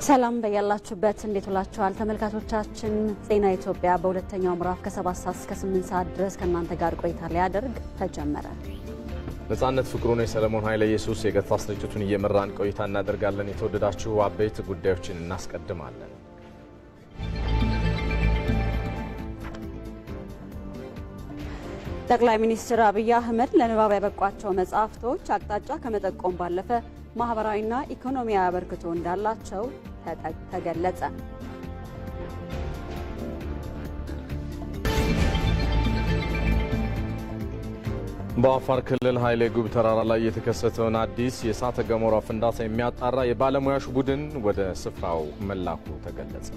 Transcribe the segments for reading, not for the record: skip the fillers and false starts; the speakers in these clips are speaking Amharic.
ሰላም በያላችሁበት እንዴት ውላችኋል ተመልካቾቻችን። ዜና ኢትዮጵያ በሁለተኛው ምዕራፍ ከ7 ሰዓት እስከ 8 ሰዓት ድረስ ከእናንተ ጋር ቆይታ ሊያደርግ ተጀመረ። ነጻነት ፍቅሩና ሰለሞን ኃይለ ኢየሱስ የቀጥታ ስርጭቱን እየመራን ቆይታ እናደርጋለን። የተወደዳችሁ አበይት ጉዳዮችን እናስቀድማለን። ጠቅላይ ሚኒስትር አብይ አህመድ ለንባብ ያበቋቸው መጽሐፍቶች አቅጣጫ ከመጠቆም ባለፈ ማህበራዊና ኢኮኖሚያዊ አበርክቶ እንዳላቸው ተገለጸ። በአፋር ክልል ኃይሌ ጉብ ተራራ ላይ የተከሰተውን አዲስ የእሳተ ገሞራ ፍንዳታ የሚያጣራ የባለሙያዎች ቡድን ወደ ስፍራው መላኩ ተገለጸ።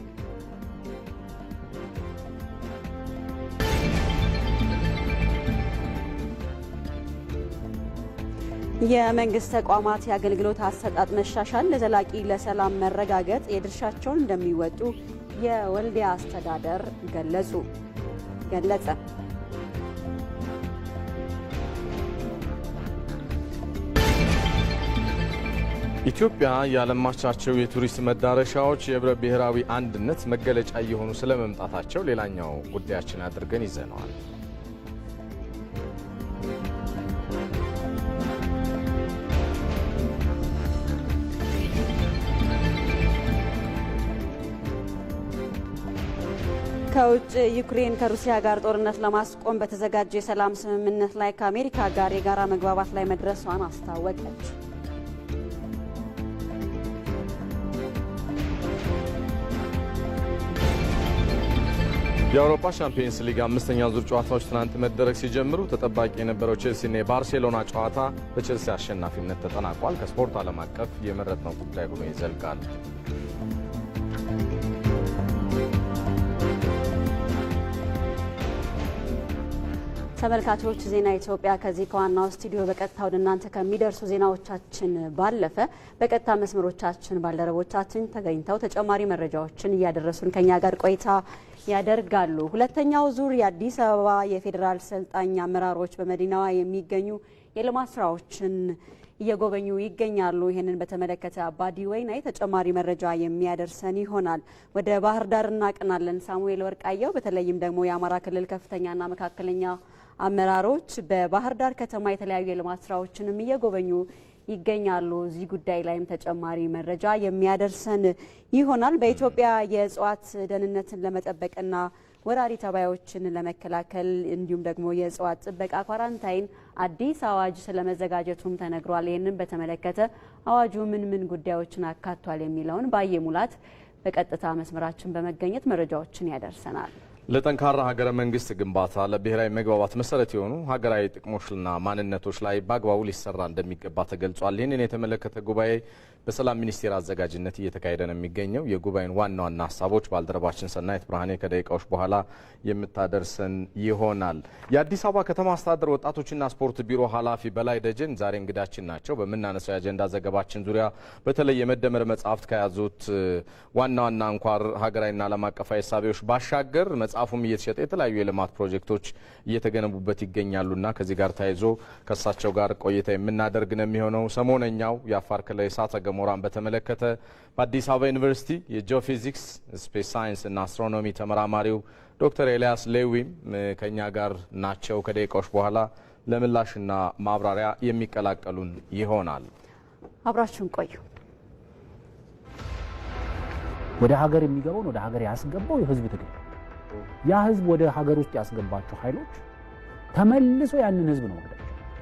የመንግስት ተቋማት የአገልግሎት አሰጣጥ መሻሻል ለዘላቂ ለሰላም መረጋገጥ የድርሻቸውን እንደሚወጡ የወልዲያ አስተዳደር ገለጸ። ኢትዮጵያ ያለማቻቸው የቱሪስት መዳረሻዎች የህብረ ብሔራዊ አንድነት መገለጫ እየሆኑ ስለመምጣታቸው ሌላኛው ጉዳያችን አድርገን ይዘነዋል። ከውጭ ዩክሬን ከሩሲያ ጋር ጦርነት ለማስቆም በተዘጋጀ የሰላም ስምምነት ላይ ከአሜሪካ ጋር የጋራ መግባባት ላይ መድረሷን አስታወቀች። የአውሮፓ ሻምፒየንስ ሊግ አምስተኛ ዙር ጨዋታዎች ትናንት መደረግ ሲጀምሩ ተጠባቂ የነበረው ቼልሲና የባርሴሎና ጨዋታ በቼልሲ አሸናፊነት ተጠናቋል። ከስፖርት ዓለም አቀፍ የመረጥነው ጉዳይ ሆኖ ይዘልቃል። ተመልካቾች ዜና ኢትዮጵያ ከዚህ ከዋናው ስቱዲዮ በቀጥታ ወደ እናንተ ከሚደርሱ ዜናዎቻችን ባለፈ በቀጥታ መስመሮቻችን ባልደረቦቻችን ተገኝተው ተጨማሪ መረጃዎችን እያደረሱን ከኛ ጋር ቆይታ ያደርጋሉ። ሁለተኛው ዙር የአዲስ አበባ የፌዴራል ሰልጣኝ አመራሮች በመዲናዋ የሚገኙ የልማት ስራዎችን እየጎበኙ ይገኛሉ። ይህንን በተመለከተ አባዲ ወይናይ ተጨማሪ መረጃ የሚያደርሰን ይሆናል። ወደ ባህር ዳር እናቀናለን። ሳሙኤል ወርቃየው በተለይም ደግሞ የአማራ ክልል ከፍተኛና መካከለኛ አመራሮች በባህር ዳር ከተማ የተለያዩ የልማት ስራዎችንም እየጎበኙ ይገኛሉ። እዚህ ጉዳይ ላይም ተጨማሪ መረጃ የሚያደርሰን ይሆናል። በኢትዮጵያ የእጽዋት ደህንነትን ለመጠበቅና ወራሪ ተባዮችን ለመከላከል እንዲሁም ደግሞ የእጽዋት ጥበቃ ኳራንታይን አዲስ አዋጅ ስለመዘጋጀቱም ተነግሯል። ይህንን በተመለከተ አዋጁ ምን ጉዳዮችን አካቷል የሚለውን ባየሙላት በቀጥታ መስመራችን በመገኘት መረጃዎችን ያደርሰናል። ለጠንካራ ሀገረ መንግስት ግንባታ ለብሔራዊ መግባባት መሰረት የሆኑ ሀገራዊ ጥቅሞችና ማንነቶች ላይ በአግባቡ ሊሰራ እንደሚገባ ተገልጿል። ይህንን የተመለከተ ጉባኤ በሰላም ሚኒስቴር አዘጋጅነት እየተካሄደ ነው የሚገኘው። የጉባኤን ዋና ሀሳቦች ባልደረባችን ሰናይት ብርሃኔ ከደቂቃዎች በኋላ የምታደርሰን ይሆናል። የአዲስ አበባ ከተማ አስተዳደር ወጣቶችና ስፖርት ቢሮ ኃላፊ በላይ ደጀን ዛሬ እንግዳችን ናቸው። በምናነሳው የአጀንዳ ዘገባችን ዙሪያ በተለይ የመደመር መጽሐፍት ከያዙት ዋና አንኳር ሀገራዊና ዓለም አቀፋዊ እሳቤዎች ባሻገር መጽሐፉም እየተሸጠ የተለያዩ የልማት ፕሮጀክቶች እየተገነቡበት ይገኛሉና ከዚህ ጋር ተያይዞ ከሳቸው ጋር ቆይታ የምናደርግ ነው የሚሆነው። ሰሞነኛው የአፋር ክልል እሳተ ገሞራን በተመለከተ በአዲስ አበባ ዩኒቨርሲቲ የጂኦፊዚክስ ስፔስ ሳይንስ እና አስትሮኖሚ ተመራማሪው ዶክተር ኤልያስ ሌዊም ከኛ ጋር ናቸው። ከደቂቃዎች በኋላ ለምላሽና ማብራሪያ የሚቀላቀሉን ይሆናል። አብራችሁን ቆዩ። ወደ ሀገር የሚገባውን ወደ ሀገር ያስገባው የህዝብ ትግል ያ ህዝብ ወደ ሀገር ውስጥ ያስገባቸው ኃይሎች ተመልሶ ያንን ህዝብ ነው ወደ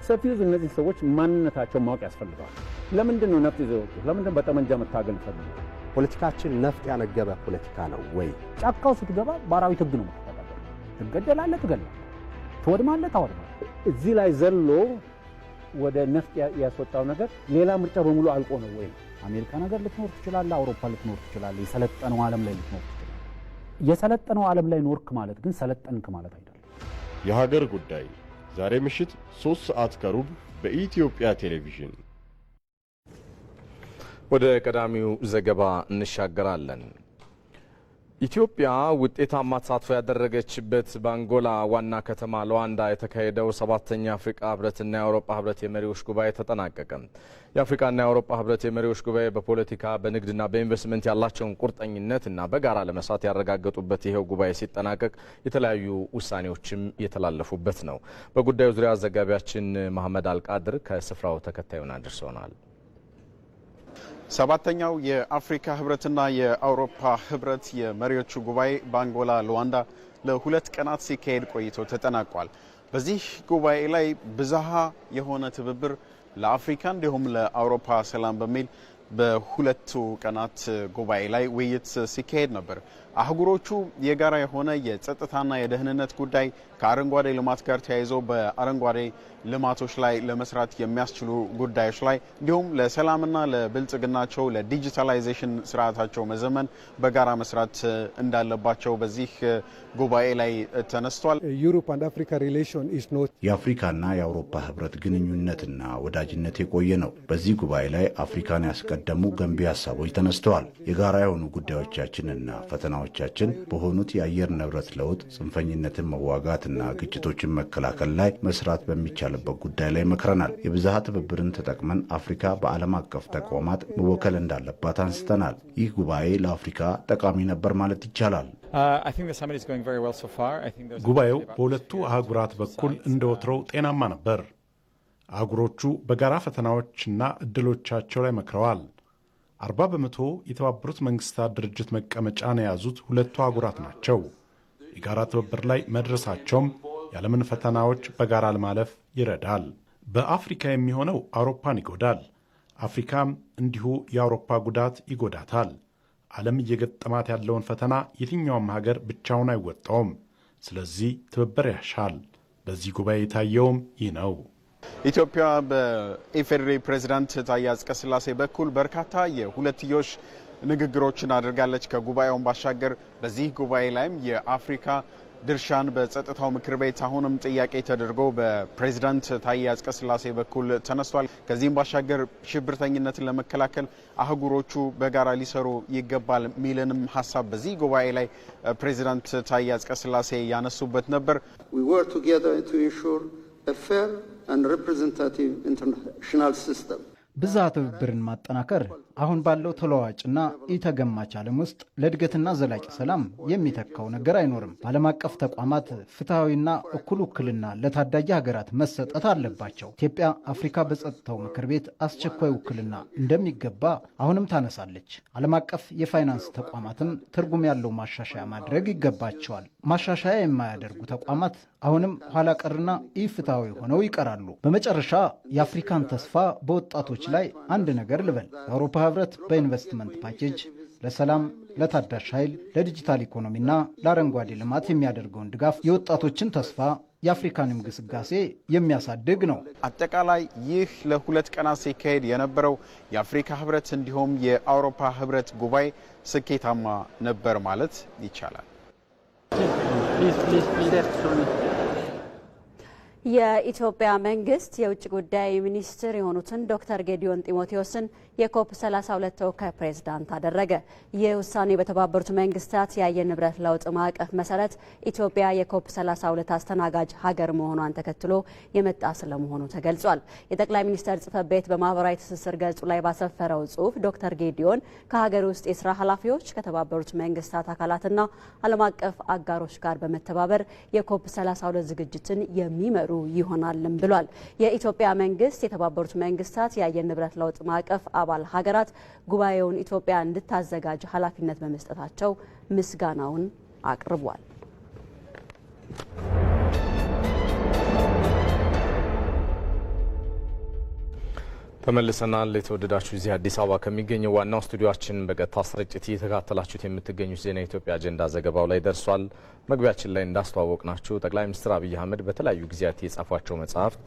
ሰፊው እነዚህ ሰዎች ማንነታቸው ማወቅ ያስፈልጋል። ለምንድን ነው ነፍጥ ይዘው ለምንድን በጠመንጃ መታገል ፈልገው? ፖለቲካችን ነፍጥ ያነገበ ፖለቲካ ነው ወይ? ጫካው ስትገባ ባራዊት ህግ ነው የምትተዳደረው። ትገደላለህ፣ ትገላለህ፣ ትወድማለህ፣ ታወድማለህ። እዚህ ላይ ዘሎ ወደ ነፍጥ ያስወጣው ነገር ሌላ ምርጫ በሙሉ አልቆ ነው ወይ? አሜሪካ ነገር ልትኖር ትችላለህ፣ አውሮፓ ልትኖር ትችላለህ፣ የሰለጠነው ዓለም ላይ ልትኖር ትችላለህ። የሰለጠነው ዓለም ላይ ኖርክ ማለት ግን ሰለጠንክ ማለት አይደለም። የሀገር ጉዳይ ዛሬ ምሽት 3 ሰዓት ከሩብ በኢትዮጵያ ቴሌቪዥን። ወደ ቀዳሚው ዘገባ እንሻገራለን። ኢትዮጵያ ውጤታማ ተሳትፎ ያደረገችበት በአንጎላ ዋና ከተማ ሉዋንዳ የተካሄደው 7ኛ የአፍሪካ ህብረትና የአውሮፓ ህብረት የመሪዎች ጉባኤ ተጠናቀቀ። የአፍሪካና የአውሮፓ ህብረት የመሪዎች ጉባኤ በፖለቲካ በንግድና በኢንቨስትመንት ያላቸውን ቁርጠኝነትና በጋራ ለመስራት ያረጋገጡበት ይሄው ጉባኤ ሲጠናቀቅ የተለያዩ ውሳኔዎችም የተላለፉበት ነው። በጉዳዩ ዙሪያ ዘጋቢያችን መሐመድ አልቃድር ከስፍራው ተከታዩን አድርሶናል። 7ኛው የአፍሪካ ህብረትና የአውሮፓ ህብረት የመሪዎቹ ጉባኤ በአንጎላ ሉዋንዳ ለ2 ቀናት ሲካሄድ ቆይቶ ተጠናቋል። በዚህ ጉባኤ ላይ ብዝሃ የሆነ ትብብር ለአፍሪካ እንዲሁም ለአውሮፓ ሰላም በሚል በሁለቱ ቀናት ጉባኤ ላይ ውይይት ሲካሄድ ነበር። አህጉሮቹ የጋራ የሆነ የጸጥታና የደህንነት ጉዳይ ከአረንጓዴ ልማት ጋር ተያይዞ በአረንጓዴ ልማቶች ላይ ለመስራት የሚያስችሉ ጉዳዮች ላይ እንዲሁም ለሰላምና ለብልጽግናቸው ለዲጂታላይዜሽን ስርዓታቸው መዘመን በጋራ መስራት እንዳለባቸው በዚህ ጉባኤ ላይ ተነስቷል። የአፍሪካና የአውሮፓ ህብረት ግንኙነትና ወዳጅነት የቆየ ነው። በዚህ ጉባኤ ላይ አፍሪካን ያስቀደሙ ገንቢ ሀሳቦች ተነስተዋል። የጋራ የሆኑ ጉዳዮቻችንና ፈተናዎቻችን በሆኑት የአየር ንብረት ለውጥ፣ ጽንፈኝነትን መዋጋትና ግጭቶችን መከላከል ላይ መስራት በሚቻልበት ጉዳይ ላይ መክረናል። የብዝሃ ትብብርን ተጠቅመን አፍሪካ በዓለም አቀፍ ተቋማት መወከል እንዳለባት አንስተናል። ይህ ጉባኤ ለአፍሪካ ጠቃሚ ነበር ማለት ይቻላል። ጉባኤው በሁለቱ አህጉራት በኩል እንደወትሮው ጤናማ ነበር። አህጉሮቹ በጋራ ፈተናዎችና እድሎቻቸው ላይ መክረዋል። 40 በመቶ የተባበሩት መንግስታት ድርጅት መቀመጫን የያዙት ሁለቱ አህጉራት ናቸው። የጋራ ትብብር ላይ መድረሳቸውም የዓለምን ፈተናዎች በጋራ ለማለፍ ይረዳል። በአፍሪካ የሚሆነው አውሮፓን ይጎዳል። አፍሪካም እንዲሁ የአውሮፓ ጉዳት ይጎዳታል። ዓለም እየገጠማት ያለውን ፈተና የትኛውም ሀገር ብቻውን አይወጣውም። ስለዚህ ትብብር ያሻል። በዚህ ጉባኤ የታየውም ይህ ነው። ኢትዮጵያ በኢፌዴሪ ፕሬዝዳንት ታዬ አጽቀሥላሴ በኩል በርካታ የሁለትዮሽ ንግግሮችን አድርጋለች። ከጉባኤውን ባሻገር በዚህ ጉባኤ ላይም የአፍሪካ ድርሻን በጸጥታው ምክር ቤት አሁንም ጥያቄ ተደርጎ በፕሬዝዳንት ታዬ አጽቀሥላሴ በኩል ተነስቷል። ከዚህም ባሻገር ሽብርተኝነትን ለመከላከል አህጉሮቹ በጋራ ሊሰሩ ይገባል ሚልንም ሀሳብ በዚህ ጉባኤ ላይ ፕሬዝዳንት ታዬ አጽቀሥላሴ ያነሱበት ነበር። ብዝሃ ትብብርን ማጠናከር አሁን ባለው ተለዋዋጭና ኢተገማች ዓለም ውስጥ ለእድገትና ዘላቂ ሰላም የሚተካው ነገር አይኖርም። በዓለም አቀፍ ተቋማት ፍትሐዊና እኩል ውክልና ለታዳጊ ሀገራት መሰጠት አለባቸው። ኢትዮጵያ አፍሪካ በጸጥታው ምክር ቤት አስቸኳይ ውክልና እንደሚገባ አሁንም ታነሳለች። ዓለም አቀፍ የፋይናንስ ተቋማትም ትርጉም ያለው ማሻሻያ ማድረግ ይገባቸዋል። ማሻሻያ የማያደርጉ ተቋማት አሁንም ኋላ ቀርና ኢፍትሐዊ ሆነው ይቀራሉ። በመጨረሻ የአፍሪካን ተስፋ በወጣቶች ላይ አንድ ነገር ልበል። የአውሮፓ ህብረት በኢንቨስትመንት ፓኬጅ ለሰላም፣ ለታዳሽ ኃይል፣ ለዲጂታል ኢኮኖሚና ለአረንጓዴ ልማት የሚያደርገውን ድጋፍ የወጣቶችን ተስፋ የአፍሪካንም ግስጋሴ የሚያሳድግ ነው። አጠቃላይ ይህ ለ2 ቀናት ሲካሄድ የነበረው የአፍሪካ ህብረት እንዲሁም የአውሮፓ ህብረት ጉባኤ ስኬታማ ነበር ማለት ይቻላል። የኢትዮጵያ መንግስት የውጭ ጉዳይ ሚኒስትር የሆኑትን ዶክተር ጌዲዮን ጢሞቴዎስን የኮፕ 32 ተወካይ ፕሬዝዳንት አደረገ። ይህ ውሳኔ በተባበሩት መንግስታት የአየር ንብረት ለውጥ ማዕቀፍ መሰረት ኢትዮጵያ የኮፕ 32 አስተናጋጅ ሀገር መሆኗን ተከትሎ የመጣ ስለመሆኑ ተገልጿል። የጠቅላይ ሚኒስትር ጽሕፈት ቤት በማህበራዊ ትስስር ገጹ ላይ ባሰፈረው ጽሑፍ ዶክተር ጌዲዮን ከሀገር ውስጥ የስራ ኃላፊዎች ከተባበሩት መንግስታት አካላትና ዓለም አቀፍ አጋሮች ጋር በመተባበር የኮፕ 32 ዝግጅትን የሚመሩ ይሆናልም ብሏል። የኢትዮጵያ መንግስት የተባበሩት መንግስታት የአየር ንብረት ለውጥ ማዕቀፍ አባል ሀገራት ጉባኤውን ኢትዮጵያ እንድታዘጋጅ ኃላፊነት በመስጠታቸው ምስጋናውን አቅርቧል። ተመልሰናል። የተወደዳችሁ እዚህ አዲስ አበባ ከሚገኘው ዋናው ስቱዲዮአችን በቀጥታ ስርጭት እየተከታተላችሁት የምትገኙት ዜና ኢትዮጵያ አጀንዳ ዘገባው ላይ ደርሷል። መግቢያችን ላይ እንዳስተዋወቅናችሁ ጠቅላይ ሚኒስትር አብይ አህመድ በተለያዩ ጊዜያት የጻፏቸው መጽሐፍት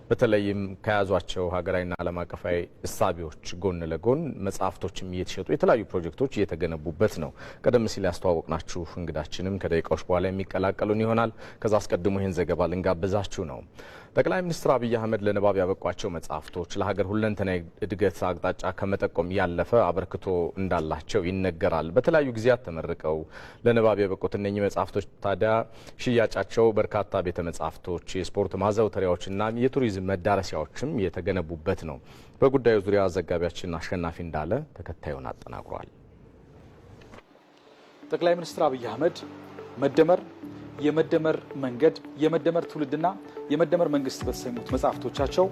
በተለይም ከያዟቸው ሀገራዊና ዓለም አቀፋዊ እሳቤዎች ጎን ለጎን መጽሐፍቶችም እየተሸጡ የተለያዩ ፕሮጀክቶች እየተገነቡበት ነው። ቀደም ሲል ያስተዋወቅናችሁ እንግዳችንም ከደቂቃዎች በኋላ የሚቀላቀሉን ይሆናል። ከዛ አስቀድሞ ይህን ዘገባ ልንጋብዛችሁ ነው። ጠቅላይ ሚኒስትር አብይ አህመድ ለንባብ ያበቋቸው መጽሐፍቶች ለሀገር ሁለንተናዊ እድገት አቅጣጫ ከመጠቆም ያለፈ አበርክቶ እንዳላቸው ይነገራል። በተለያዩ ጊዜያት ተመርቀው ለንባብ ያበቁት እነኚህ መጽሐፍቶች ታዲያ ሽያጫቸው በርካታ ቤተ መጽሐፍቶች፣ የስፖርት ማዘውተሪያዎችና የቱሪዝም መዳረሻዎችም የተገነቡበት ነው። በጉዳዩ ዙሪያ ዘጋቢያችን አሸናፊ እንዳለ ተከታዩን አጠናቅሯል። ጠቅላይ ሚኒስትር አብይ አህመድ መደመር፣ የመደመር መንገድ፣ የመደመር ትውልድና የመደመር መንግስት በተሰኙት መጽሐፍቶቻቸው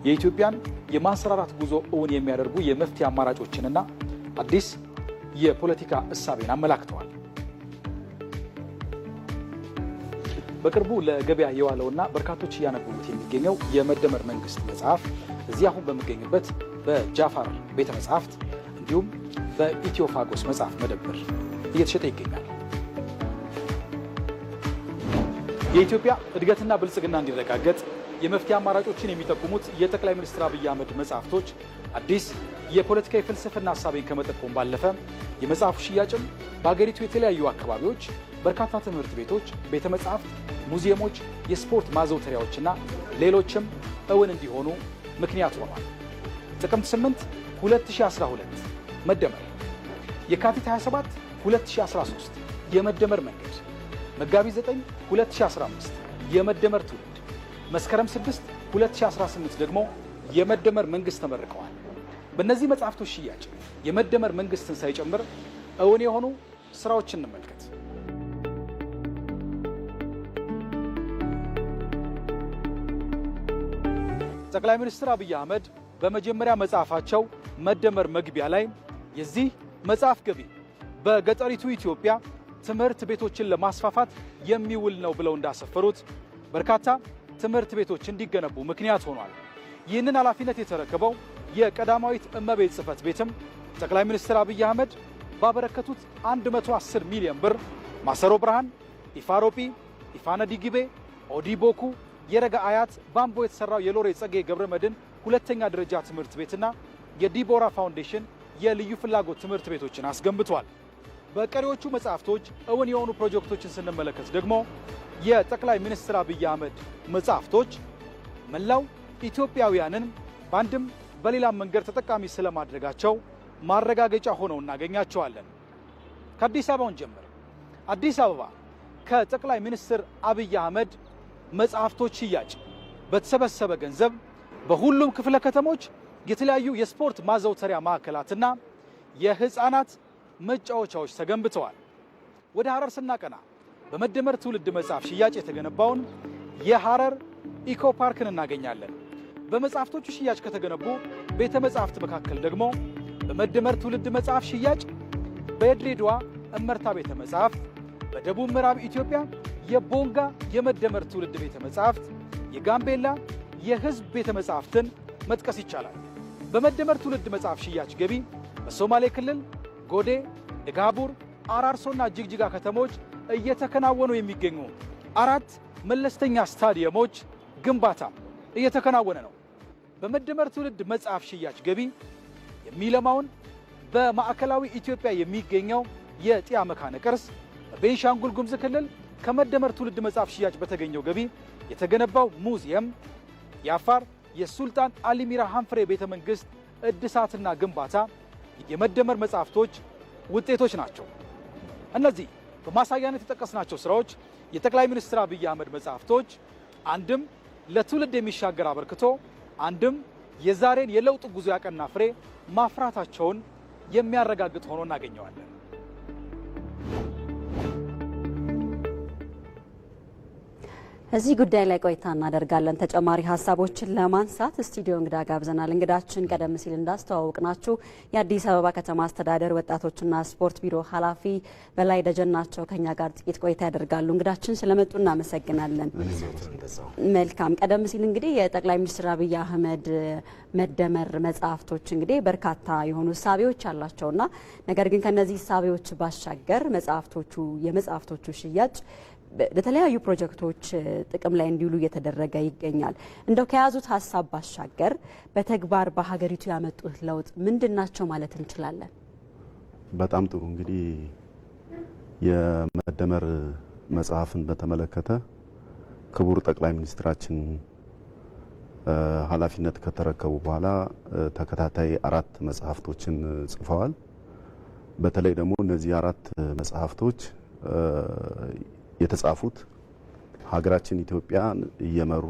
የኢትዮጵያን የማንሰራራት ጉዞ እውን የሚያደርጉ የመፍትሄ አማራጮችንና አዲስ የፖለቲካ እሳቤን አመላክተዋል። በቅርቡ ለገበያ የዋለውና በርካቶች እያነበቡት የሚገኘው የመደመር መንግስት መጽሐፍ እዚህ አሁን በሚገኝበት በጃፋር ቤተ መጽሐፍት እንዲሁም በኢትዮፋጎስ መጽሐፍ መደብር እየተሸጠ ይገኛል። የኢትዮጵያ እድገትና ብልጽግና እንዲረጋገጥ የመፍትሄ አማራጮችን የሚጠቁሙት የጠቅላይ ሚኒስትር አብይ አህመድ መጽሐፍቶች አዲስ የፖለቲካዊ ፍልስፍና ሀሳቤን ከመጠቆም ባለፈ የመጽሐፉ ሽያጭም በሀገሪቱ የተለያዩ አካባቢዎች በርካታ ትምህርት ቤቶች፣ ቤተ መጻሕፍት፣ ሙዚየሞች፣ የስፖርት ማዘውተሪያዎችና ሌሎችም እውን እንዲሆኑ ምክንያት ሆኗል። ጥቅምት 8 2012 መደመር፣ የካቲት 27 2013 የመደመር መንገድ፣ መጋቢት 9 2015 የመደመር ትውልድ፣ መስከረም 6 2018 ደግሞ የመደመር መንግስት ተመርቀዋል። በእነዚህ መጽሐፍቶች ሽያጭ የመደመር መንግስትን ሳይጨምር እውን የሆኑ ስራዎችን እንመልከት። ጠቅላይ ሚኒስትር አብይ አህመድ በመጀመሪያ መጽሐፋቸው መደመር መግቢያ ላይ የዚህ መጽሐፍ ገቢ በገጠሪቱ ኢትዮጵያ ትምህርት ቤቶችን ለማስፋፋት የሚውል ነው ብለው እንዳሰፈሩት በርካታ ትምህርት ቤቶች እንዲገነቡ ምክንያት ሆኗል። ይህንን ኃላፊነት የተረከበው የቀዳማዊት እመቤት ጽሕፈት ቤትም ጠቅላይ ሚኒስትር አብይ አህመድ ባበረከቱት 110 ሚሊዮን ብር ማሰሮ ብርሃን፣ ኢፋሮጲ፣ ኢፋነዲ ጊቤ፣ ኦዲቦኩ፣ የረጋ አያት ባምቦ የተሰራው የሎሬት ጸጋዬ ገብረመድህን ሁለተኛ ደረጃ ትምህርት ቤትና የዲቦራ ፋውንዴሽን የልዩ ፍላጎት ትምህርት ቤቶችን አስገንብቷል። በቀሪዎቹ መጽሐፍቶች እውን የሆኑ ፕሮጀክቶችን ስንመለከት ደግሞ የጠቅላይ ሚኒስትር አብይ አህመድ መጽሐፍቶች መላው ኢትዮጵያውያንን በአንድም በሌላም መንገድ ተጠቃሚ ስለማድረጋቸው ማረጋገጫ ሆነው እናገኛቸዋለን። ከአዲስ አበባውን ጀምር። አዲስ አበባ ከጠቅላይ ሚኒስትር አብይ አህመድ መጽሐፍቶች ሽያጭ በተሰበሰበ ገንዘብ በሁሉም ክፍለ ከተሞች የተለያዩ የስፖርት ማዘውተሪያ ማዕከላትና የህፃናት መጫወቻዎች ተገንብተዋል። ወደ ሐረር ስናቀና በመደመር ትውልድ መጽሐፍ ሽያጭ የተገነባውን የሐረር ኢኮ ፓርክን እናገኛለን። በመጽሐፍቶቹ ሽያጭ ከተገነቡ ቤተ መጽሐፍት መካከል ደግሞ በመደመር ትውልድ መጽሐፍ ሽያጭ በድሬዳዋ እመርታ ቤተ መጽሐፍት፣ በደቡብ ምዕራብ ኢትዮጵያ የቦንጋ የመደመር ትውልድ ቤተ መጽሐፍት፣ የጋምቤላ የህዝብ ቤተ መጽሐፍትን መጥቀስ ይቻላል። በመደመር ትውልድ መጽሐፍ ሽያጭ ገቢ በሶማሌ ክልል ጎዴ፣ ደጋቡር፣ አራርሶና ጅግጅጋ ከተሞች እየተከናወኑ የሚገኙ 4 መለስተኛ ስታዲየሞች ግንባታ እየተከናወነ ነው። በመደመር ትውልድ መጽሐፍ ሽያጭ ገቢ የሚለማውን በማዕከላዊ ኢትዮጵያ የሚገኘው የጢያ መካነ ቅርስ፣ በቤንሻንጉል ጉሙዝ ክልል ከመደመር ትውልድ መጽሐፍ ሽያጭ በተገኘው ገቢ የተገነባው ሙዚየም፣ የአፋር የሱልጣን አሊሚራ ሀንፍሬ ቤተ መንግሥት እድሳትና ግንባታ የመደመር መጽሐፍቶች ውጤቶች ናቸው። እነዚህ በማሳያነት የጠቀስናቸው ስራዎች የጠቅላይ ሚኒስትር አብይ አህመድ መጽሐፍቶች አንድም ለትውልድ የሚሻገር አበርክቶ፣ አንድም የዛሬን የለውጥ ጉዞ ያቀና ፍሬ ማፍራታቸውን የሚያረጋግጥ ሆኖ እናገኘዋለን። እዚህ ጉዳይ ላይ ቆይታ እናደርጋለን። ተጨማሪ ሀሳቦችን ለማንሳት ስቱዲዮ እንግዳ ጋብዘናል። እንግዳችን ቀደም ሲል እንዳስተዋወቅናችሁ የአዲስ አበባ ከተማ አስተዳደር ወጣቶችና ስፖርት ቢሮ ኃላፊ በላይ ደጀን ናቸው። ከኛ ጋር ጥቂት ቆይታ ያደርጋሉ። እንግዳችን ስለመጡ እናመሰግናለን። መልካም። ቀደም ሲል እንግዲህ የጠቅላይ ሚኒስትር አብይ አህመድ መደመር መጽሐፍቶች እንግዲህ በርካታ የሆኑ እሳቤዎች አላቸውና ነገር ግን ከነዚህ እሳቤዎች ባሻገር የመጽሐፍቶቹ ሽያጭ ለተለያዩ ፕሮጀክቶች ጥቅም ላይ እንዲውሉ እየተደረገ ይገኛል። እንደው ከያዙት ሀሳብ ባሻገር በተግባር በሀገሪቱ ያመጡት ለውጥ ምንድናቸው ማለት እንችላለን? በጣም ጥሩ። እንግዲህ የመደመር መጽሐፍን በተመለከተ ክቡር ጠቅላይ ሚኒስትራችን ኃላፊነት ከተረከቡ በኋላ ተከታታይ 4 መጽሐፍቶችን ጽፈዋል። በተለይ ደግሞ እነዚህ 4 መጽሐፍቶች የተጻፉት ሀገራችን ኢትዮጵያን እየመሩ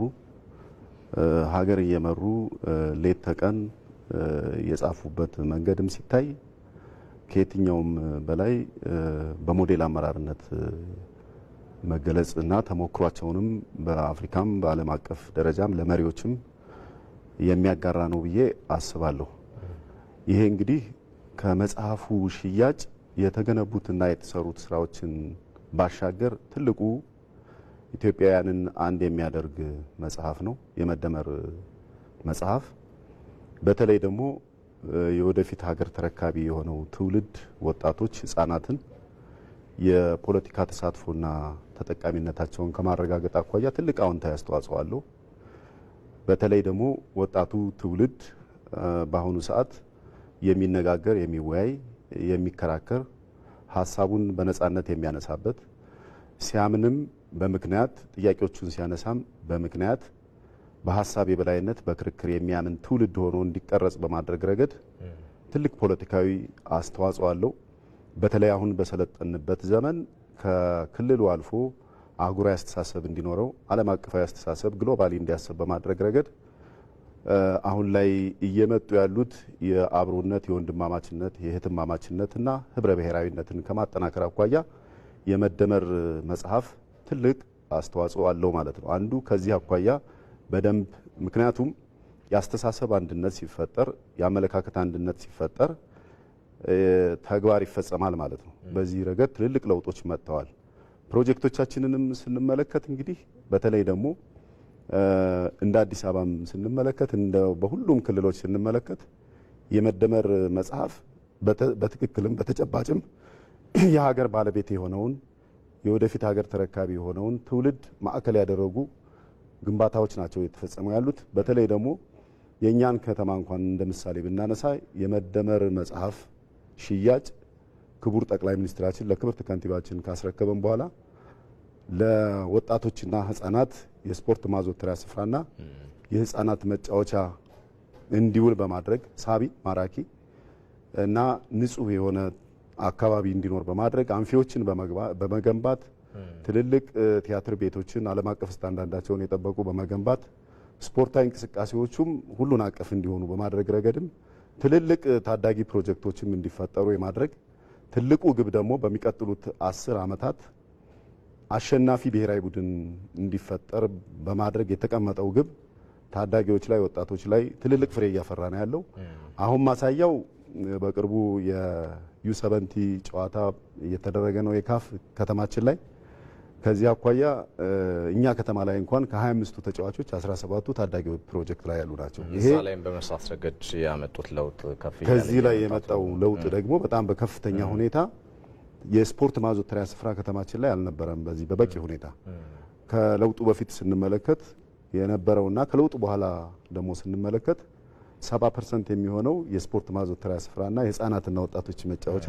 ሀገር እየመሩ ሌት ተቀን የጻፉበት መንገድም ሲታይ ከየትኛውም በላይ በሞዴል አመራርነት መገለጽና ተሞክሯቸውንም በአፍሪካም በዓለም አቀፍ ደረጃም ለመሪዎችም የሚያጋራ ነው ብዬ አስባለሁ። ይሄ እንግዲህ ከመጽሐፉ ሽያጭ የተገነቡትና የተሰሩት ስራዎችን ባሻገር ትልቁ ኢትዮጵያውያንን አንድ የሚያደርግ መጽሐፍ ነው የመደመር መጽሐፍ። በተለይ ደግሞ የወደፊት ሀገር ተረካቢ የሆነው ትውልድ ወጣቶች፣ ህጻናትን የፖለቲካ ተሳትፎና ተጠቃሚነታቸውን ከማረጋገጥ አኳያ ትልቅ አዎንታዊ አስተዋጽኦ አለው። በተለይ ደግሞ ወጣቱ ትውልድ በአሁኑ ሰዓት የሚነጋገር፣ የሚወያይ፣ የሚከራከር ሀሳቡን በነጻነት የሚያነሳበት ሲያምንም በምክንያት ጥያቄዎቹን ሲያነሳም በምክንያት በሀሳብ የበላይነት በክርክር የሚያምን ትውልድ ሆኖ እንዲቀረጽ በማድረግ ረገድ ትልቅ ፖለቲካዊ አስተዋጽኦ አለው። በተለይ አሁን በሰለጠንበት ዘመን ከክልሉ አልፎ አህጉራዊ አስተሳሰብ እንዲኖረው ዓለም አቀፋዊ አስተሳሰብ ግሎባሊ እንዲያስብ በማድረግ ረገድ አሁን ላይ እየመጡ ያሉት የአብሮነት፣ የወንድማማችነት፣ የእህትማማችነትና ህብረ ብሔራዊነትን ከማጠናከር አኳያ የመደመር መጽሐፍ ትልቅ አስተዋጽኦ አለው ማለት ነው። አንዱ ከዚህ አኳያ በደንብ ምክንያቱም የአስተሳሰብ አንድነት ሲፈጠር፣ የአመለካከት አንድነት ሲፈጠር ተግባር ይፈጸማል ማለት ነው። በዚህ ረገድ ትልልቅ ለውጦች መጥተዋል። ፕሮጀክቶቻችንንም ስንመለከት እንግዲህ በተለይ ደግሞ እንደ አዲስ አበባም ስንመለከት በሁሉም ክልሎች ስንመለከት የመደመር መጽሐፍ በትክክልም በተጨባጭም የሀገር ባለቤት የሆነውን የወደፊት ሀገር ተረካቢ የሆነውን ትውልድ ማዕከል ያደረጉ ግንባታዎች ናቸው የተፈጸሙ ያሉት። በተለይ ደግሞ የእኛን ከተማ እንኳን እንደ ምሳሌ ብናነሳ የመደመር መጽሐፍ ሽያጭ ክቡር ጠቅላይ ሚኒስትራችን ለክብርት ከንቲባችን ካስረከበን በኋላ ለወጣቶችና ህጻናት የስፖርት ማዘውተሪያ ስፍራና የህጻናት መጫወቻ እንዲውል በማድረግ ሳቢ፣ ማራኪ እና ንጹህ የሆነ አካባቢ እንዲኖር በማድረግ አንፊዎችን በመገንባት ትልልቅ ቲያትር ቤቶችን ዓለም አቀፍ ስታንዳርዳቸውን የጠበቁ በመገንባት ስፖርታዊ እንቅስቃሴዎቹም ሁሉን አቀፍ እንዲሆኑ በማድረግ ረገድም ትልልቅ ታዳጊ ፕሮጀክቶችም እንዲፈጠሩ የማድረግ ትልቁ ግብ ደግሞ በሚቀጥሉት 10 ዓመታት አሸናፊ ብሔራዊ ቡድን እንዲፈጠር በማድረግ የተቀመጠው ግብ ታዳጊዎች ላይ፣ ወጣቶች ላይ ትልልቅ ፍሬ እያፈራ ነው ያለው። አሁን ማሳያው በቅርቡ የዩ70 ጨዋታ እየተደረገ ነው የካፍ ከተማችን ላይ። ከዚህ አኳያ እኛ ከተማ ላይ እንኳን ከ25ቱ ተጫዋቾች 17ቱ ታዳጊ ፕሮጀክት ላይ ያሉ ናቸው። ይሄ ላይም በመስራት ረገድ ያመጡት ለውጥ ከፍ ይላል። ከዚህ ላይ የመጣው ለውጥ ደግሞ በጣም በከፍተኛ ሁኔታ የስፖርት ማዘውተሪያ ስፍራ ከተማችን ላይ አልነበረም። በዚህ በበቂ ሁኔታ ከለውጡ በፊት ስንመለከት የነበረውና ከለውጡ በኋላ ደግሞ ስንመለከት 70% የሚሆነው የስፖርት ማዘውተሪያ ስፍራና የህፃናትና ወጣቶች መጫወቻ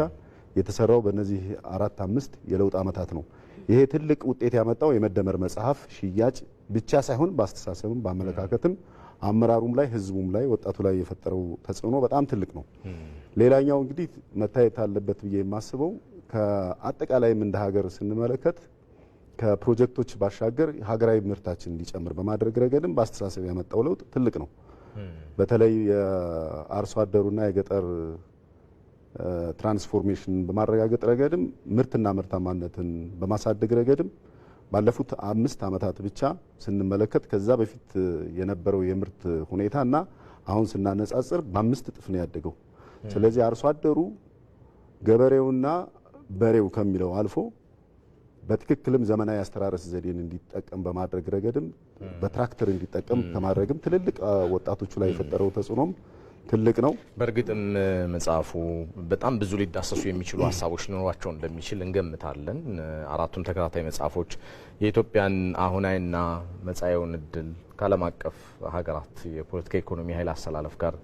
የተሰራው በእነዚህ 4-5 የለውጥ ዓመታት ነው። ይሄ ትልቅ ውጤት ያመጣው የመደመር መጽሐፍ ሽያጭ ብቻ ሳይሆን በአስተሳሰብም በአመለካከትም አመራሩም ላይ ህዝቡም ላይ ወጣቱ ላይ የፈጠረው ተጽዕኖ በጣም ትልቅ ነው። ሌላኛው እንግዲህ መታየት አለበት ብዬ የማስበው ከአጠቃላይም እንደ ሀገር ስንመለከት ከፕሮጀክቶች ባሻገር ሀገራዊ ምርታችን እንዲጨምር በማድረግ ረገድም በአስተሳሰብ ያመጣው ለውጥ ትልቅ ነው። በተለይ የአርሶ አደሩና የገጠር ትራንስፎርሜሽን በማረጋገጥ ረገድም ምርትና ምርታማነትን በማሳደግ ረገድም ባለፉት 5 ዓመታት ብቻ ስንመለከት ከዛ በፊት የነበረው የምርት ሁኔታና አሁን ስናነጻጽር በ5 እጥፍ ነው ያደገው። ስለዚህ አርሶ አደሩ ገበሬውና በሬው ከሚለው አልፎ በትክክልም ዘመናዊ አስተራረስ ዘዴን እንዲጠቀም በማድረግ ረገድም በትራክተር እንዲጠቀም ከማድረግም ትልልቅ ወጣቶቹ ላይ የፈጠረው ተጽዕኖም ትልቅ ነው። በእርግጥም መጽሐፉ በጣም ብዙ ሊዳሰሱ የሚችሉ ሀሳቦች ሊኖሯቸው እንደሚችል እንገምታለን። አራቱም ተከታታይ መጽሐፎች የኢትዮጵያን አሁናዊና መጻኤውን እድል ከዓለም አቀፍ ሀገራት የፖለቲካ ኢኮኖሚ ኃይል አሰላለፍ ጋር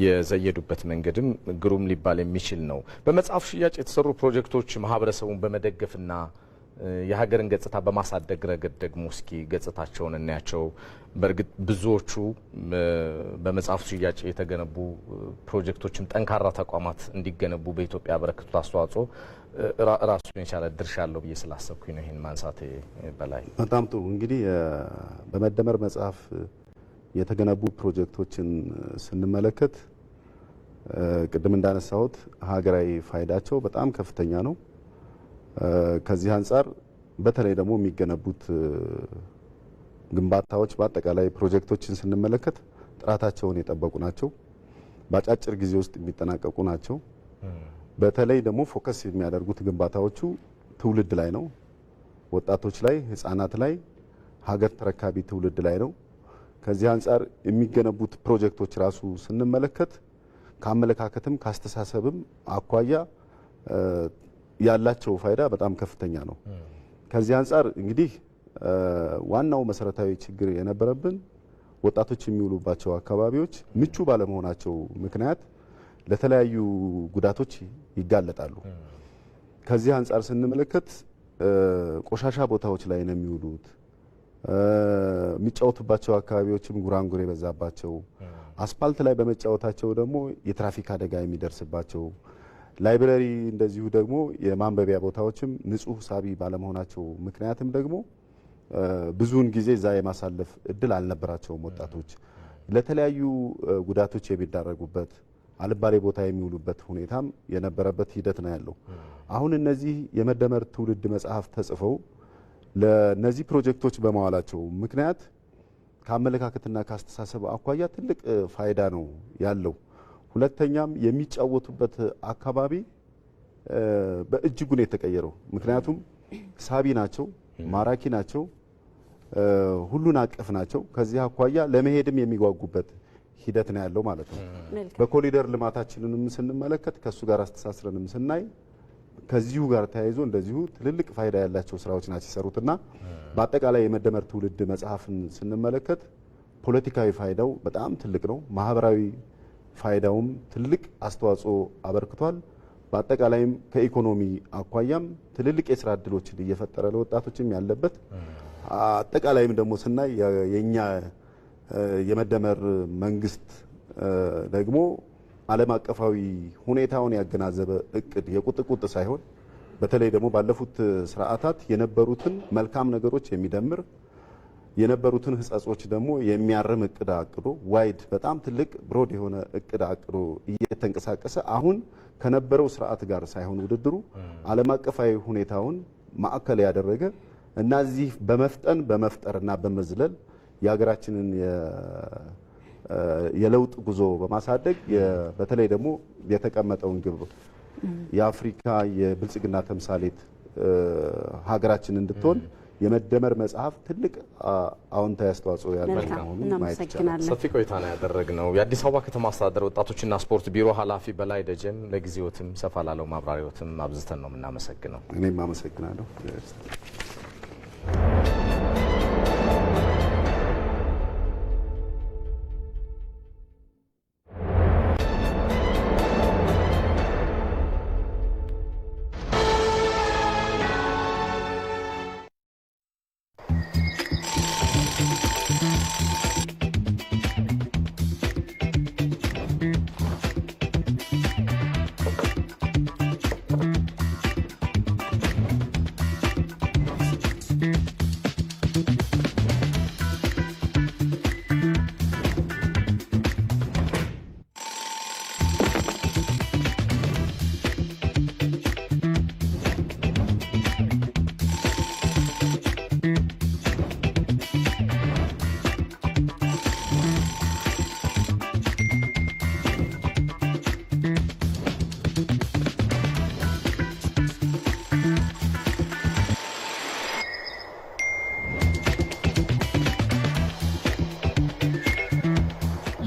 የዘየዱበት መንገድም ግሩም ሊባል የሚችል ነው። በመጽሐፍ ሽያጭ የተሰሩ ፕሮጀክቶች ማህበረሰቡን በመደገፍና የሀገርን ገጽታ በማሳደግ ረገድ ደግሞ እስኪ ገጽታቸውን እናያቸው። በእርግጥ ብዙዎቹ በመጽሐፍ ሽያጭ የተገነቡ ፕሮጀክቶችም ጠንካራ ተቋማት እንዲገነቡ በኢትዮጵያ ያበረከቱት አስተዋጽኦ ራሱን የቻለ ድርሻ አለው ብዬ ስላሰብኩኝ ነው ይህን ማንሳቴ በላይ። በጣም ጥሩ። እንግዲህ በመደመር መጽሐፍ የተገነቡ ፕሮጀክቶችን ስንመለከት ቅድም እንዳነሳሁት ሀገራዊ ፋይዳቸው በጣም ከፍተኛ ነው። ከዚህ አንጻር በተለይ ደግሞ የሚገነቡት ግንባታዎች በአጠቃላይ ፕሮጀክቶችን ስንመለከት ጥራታቸውን የጠበቁ ናቸው። በአጫጭር ጊዜ ውስጥ የሚጠናቀቁ ናቸው። በተለይ ደግሞ ፎከስ የሚያደርጉት ግንባታዎቹ ትውልድ ላይ ነው። ወጣቶች ላይ፣ ህፃናት ላይ፣ ሀገር ተረካቢ ትውልድ ላይ ነው። ከዚህ አንጻር የሚገነቡት ፕሮጀክቶች ራሱ ስንመለከት ከአመለካከትም ካስተሳሰብም አኳያ ያላቸው ፋይዳ በጣም ከፍተኛ ነው። ከዚህ አንጻር እንግዲህ ዋናው መሰረታዊ ችግር የነበረብን ወጣቶች የሚውሉባቸው አካባቢዎች ምቹ ባለመሆናቸው ምክንያት ለተለያዩ ጉዳቶች ይጋለጣሉ። ከዚህ አንጻር ስንመለከት ቆሻሻ ቦታዎች ላይ ነው የሚውሉት። የሚጫወቱባቸው አካባቢዎችም ጉራንጉር የበዛባቸው፣ አስፓልት ላይ በመጫወታቸው ደግሞ የትራፊክ አደጋ የሚደርስባቸው፣ ላይብረሪ እንደዚሁ ደግሞ የማንበቢያ ቦታዎችም ንጹህ ሳቢ ባለመሆናቸው ምክንያትም ደግሞ ብዙውን ጊዜ እዛ የማሳለፍ እድል አልነበራቸውም። ወጣቶች ለተለያዩ ጉዳቶች የሚዳረጉበት አልባሌ ቦታ የሚውሉበት ሁኔታም የነበረበት ሂደት ነው ያለው። አሁን እነዚህ የመደመር ትውልድ መጽሐፍ ተጽፈው ለነዚህ ፕሮጀክቶች በመዋላቸው ምክንያት ከአመለካከትና ከአስተሳሰብ አኳያ ትልቅ ፋይዳ ነው ያለው። ሁለተኛም የሚጫወቱበት አካባቢ በእጅጉ ነው የተቀየረው። ምክንያቱም ሳቢ ናቸው፣ ማራኪ ናቸው፣ ሁሉን አቀፍ ናቸው። ከዚህ አኳያ ለመሄድም የሚጓጉበት ሂደት ነው ያለው ማለት ነው። በኮሪደር ልማታችንንም ስንመለከት ከሱ ጋር አስተሳስረንም ስናይ ከዚሁ ጋር ተያይዞ እንደዚሁ ትልልቅ ፋይዳ ያላቸው ስራዎች ናቸው የሰሩትና በአጠቃላይ የመደመር ትውልድ መጽሐፍን ስንመለከት ፖለቲካዊ ፋይዳው በጣም ትልቅ ነው። ማህበራዊ ፋይዳውም ትልቅ አስተዋጽኦ አበርክቷል። በአጠቃላይም ከኢኮኖሚ አኳያም ትልልቅ የስራ እድሎችን እየፈጠረ ለወጣቶችም ያለበት አጠቃላይም ደግሞ ስናይ የኛ የመደመር መንግስት ደግሞ ዓለም አቀፋዊ ሁኔታውን ያገናዘበ እቅድ የቁጥቁጥ ሳይሆን በተለይ ደግሞ ባለፉት ስርዓታት የነበሩትን መልካም ነገሮች የሚደምር የነበሩትን ህጸጾች ደግሞ የሚያርም እቅድ አቅዶ ዋይድ በጣም ትልቅ ብሮድ የሆነ እቅድ አቅዶ እየተንቀሳቀሰ አሁን ከነበረው ስርዓት ጋር ሳይሆን ውድድሩ ዓለም አቀፋዊ ሁኔታውን ማዕከል ያደረገ እና እዚህ በመፍጠን በመፍጠርና በመዝለል የሀገራችንን የለውጥ ጉዞ በማሳደግ በተለይ ደግሞ የተቀመጠውን ግብ የአፍሪካ የብልጽግና ተምሳሌት ሀገራችን እንድትሆን የመደመር መጽሐፍ ትልቅ አዎንታዊ አስተዋጽኦ ያለው መሆኑን ማየት ይቻላል። ሰፊ ቆይታ ነው ያደረግነው። የአዲስ አበባ ከተማ አስተዳደር ወጣቶችና ስፖርት ቢሮ ኃላፊ በላይ ደጀን ለጊዜዎትም ሰፋ ላለው ማብራሪያዎትም አብዝተን ነው የምናመሰግነው። እኔም አመሰግናለሁ።